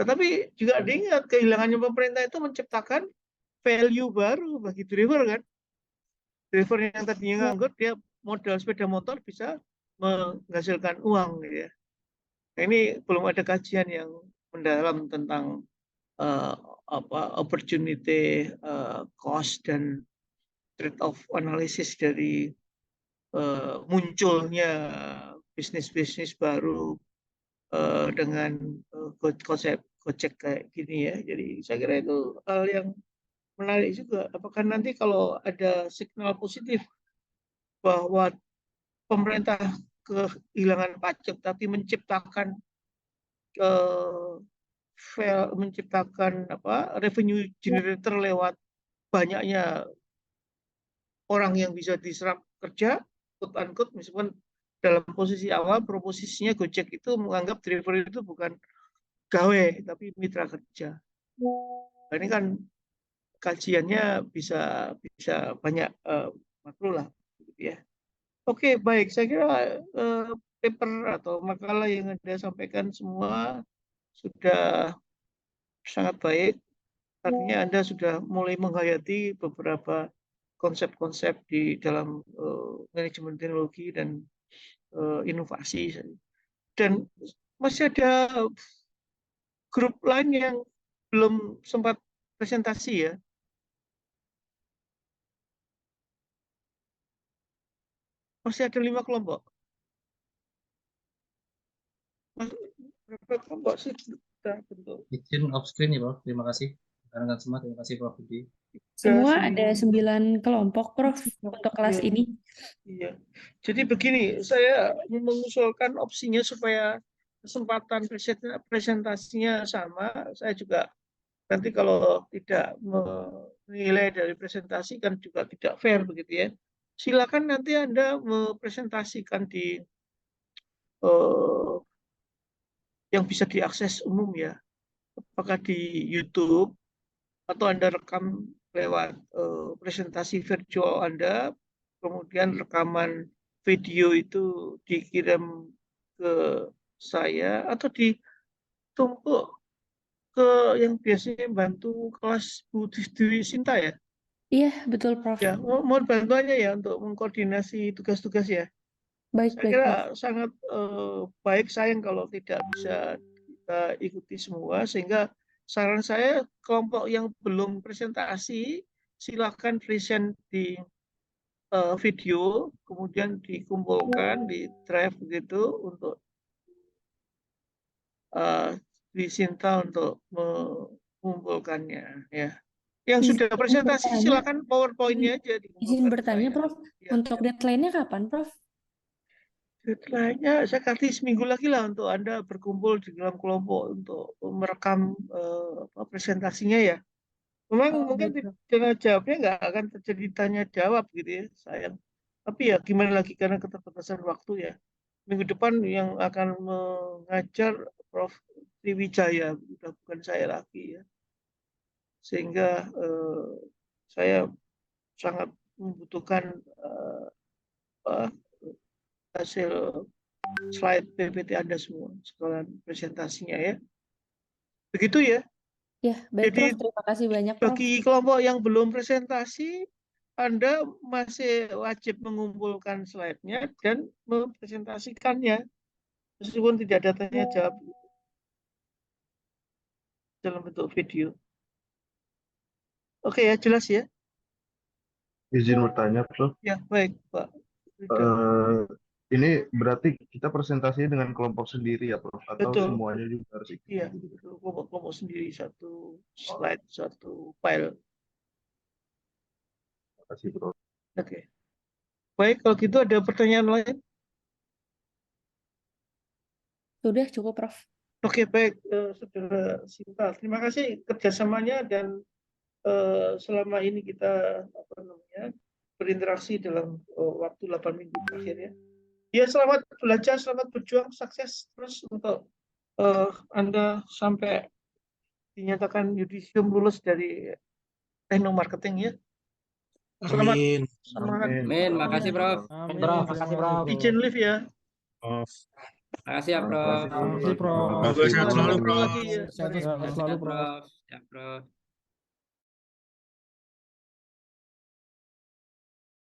Tetapi juga diingat kehilangannya pemerintah itu menciptakan value baru bagi driver kan. Driver yang tadinya nganggur, dia modal sepeda motor bisa menghasilkan uang gitu ya. Nah, ini belum ada kajian yang mendalam tentang opportunity, cost dan trade-off analisis dari munculnya bisnis-bisnis baru dengan konsep Gojek kayak gini ya. Jadi saya kira itu hal yang menarik juga. Apakah nanti kalau ada signal positif bahwa pemerintah kehilangan pajak tapi menciptakan revenue generator lewat banyaknya orang yang bisa diserap kerja, quote unquote, meskipun dalam posisi awal proposisinya Gojek itu menganggap driver itu bukan gawe tapi mitra kerja. Nah, ini kan kajiannya bisa banyak makro lah, gitu ya. Oke, baik. Saya kira paper atau makalah yang Anda sampaikan semua sudah sangat baik. Artinya Anda sudah mulai menghayati beberapa konsep-konsep di dalam manajemen teknologi dan inovasi. Dan masih ada grup lain yang belum sempat presentasi ya. Masih ada 5 kelompok. Berapa kelompok sih kita bentuk? Izin off screen ya, Prof. Terima kasih. Rekan semua, terima kasih Prof. Budi. Semua ada 9 kelompok, Prof, untuk kelas ini. Iya. Jadi begini, saya mengusulkan opsinya supaya kesempatan presentasinya sama. Saya juga nanti kalau tidak menilai dari presentasi kan juga tidak fair begitu ya. Silakan nanti Anda mempresentasikan di yang bisa diakses umum ya. Apakah di YouTube atau Anda rekam lewat presentasi virtual Anda, kemudian rekaman video itu dikirim ke saya atau ditumpuk ke yang biasanya bantu kelas Bu Dwi Sinta ya. Iya, betul, Prof. Ya, mohon bantuannya ya untuk mengkoordinasi tugas-tugas ya. Baik, Saya baik, kira Prof. sangat baik, sayang kalau tidak bisa kita ikuti semua, sehingga saran saya kelompok yang belum presentasi silakan present di video, kemudian dikumpulkan di drive begitu untuk disinta untuk mengumpulkannya ya. Yang sudah presentasi silakan PowerPoint-nya aja Izin dikumpulkan bertanya, saya. Prof. Ya. Untuk deadline-nya kapan, Prof? Deadline-nya saya kasih seminggu lagi lah untuk Anda berkumpul di dalam kelompok untuk merekam presentasinya ya. Memang mungkin dengan jawabnya nggak akan terjadi tanya jawab gitu ya, sayang. Tapi ya gimana lagi karena keterbatasan waktu ya. Minggu depan yang akan mengajar Prof. Triwijaya, udah bukan saya lagi ya. Sehingga saya sangat membutuhkan hasil slide PPT Anda semua, sekalian presentasinya ya. Begitu ya. Ya, baik, Jadi Prof. Terima kasih banyak, Prof. bagi kelompok yang belum presentasi, Anda masih wajib mengumpulkan slide-nya dan mempresentasikannya meskipun tidak ada tanya jawab dalam bentuk video. Oke ya, jelas ya? Izin bertanya, Prof. Ya, baik, Pak. Ini berarti kita presentasinya dengan kelompok sendiri ya, Prof? Atau Betul. semuanya juga harus ikut? Iya, kelompok-kelompok sendiri, satu slide, satu file. Terima kasih, Prof. Oke. Baik, kalau gitu ada pertanyaan lain? Sudah cukup, Prof. Oke, baik, Saudara Sinta. Terima kasih kerjasamanya dan selama ini kita berinteraksi dalam waktu 8 minggu terakhir ya. Ya, selamat belajar, selamat berjuang, sukses terus untuk Anda sampai dinyatakan yudisium lulus dari teknik marketing ya. Selamat. Amin. Semangat. Amin, makasih Prof. Amin, Prof. Makasih, Prof. Izin live ya. Makasih ya Prof. Makasih, Prof. Semoga sehat selalu, Prof. Lagi ya. Sehat selalu, Prof. Ya Prof.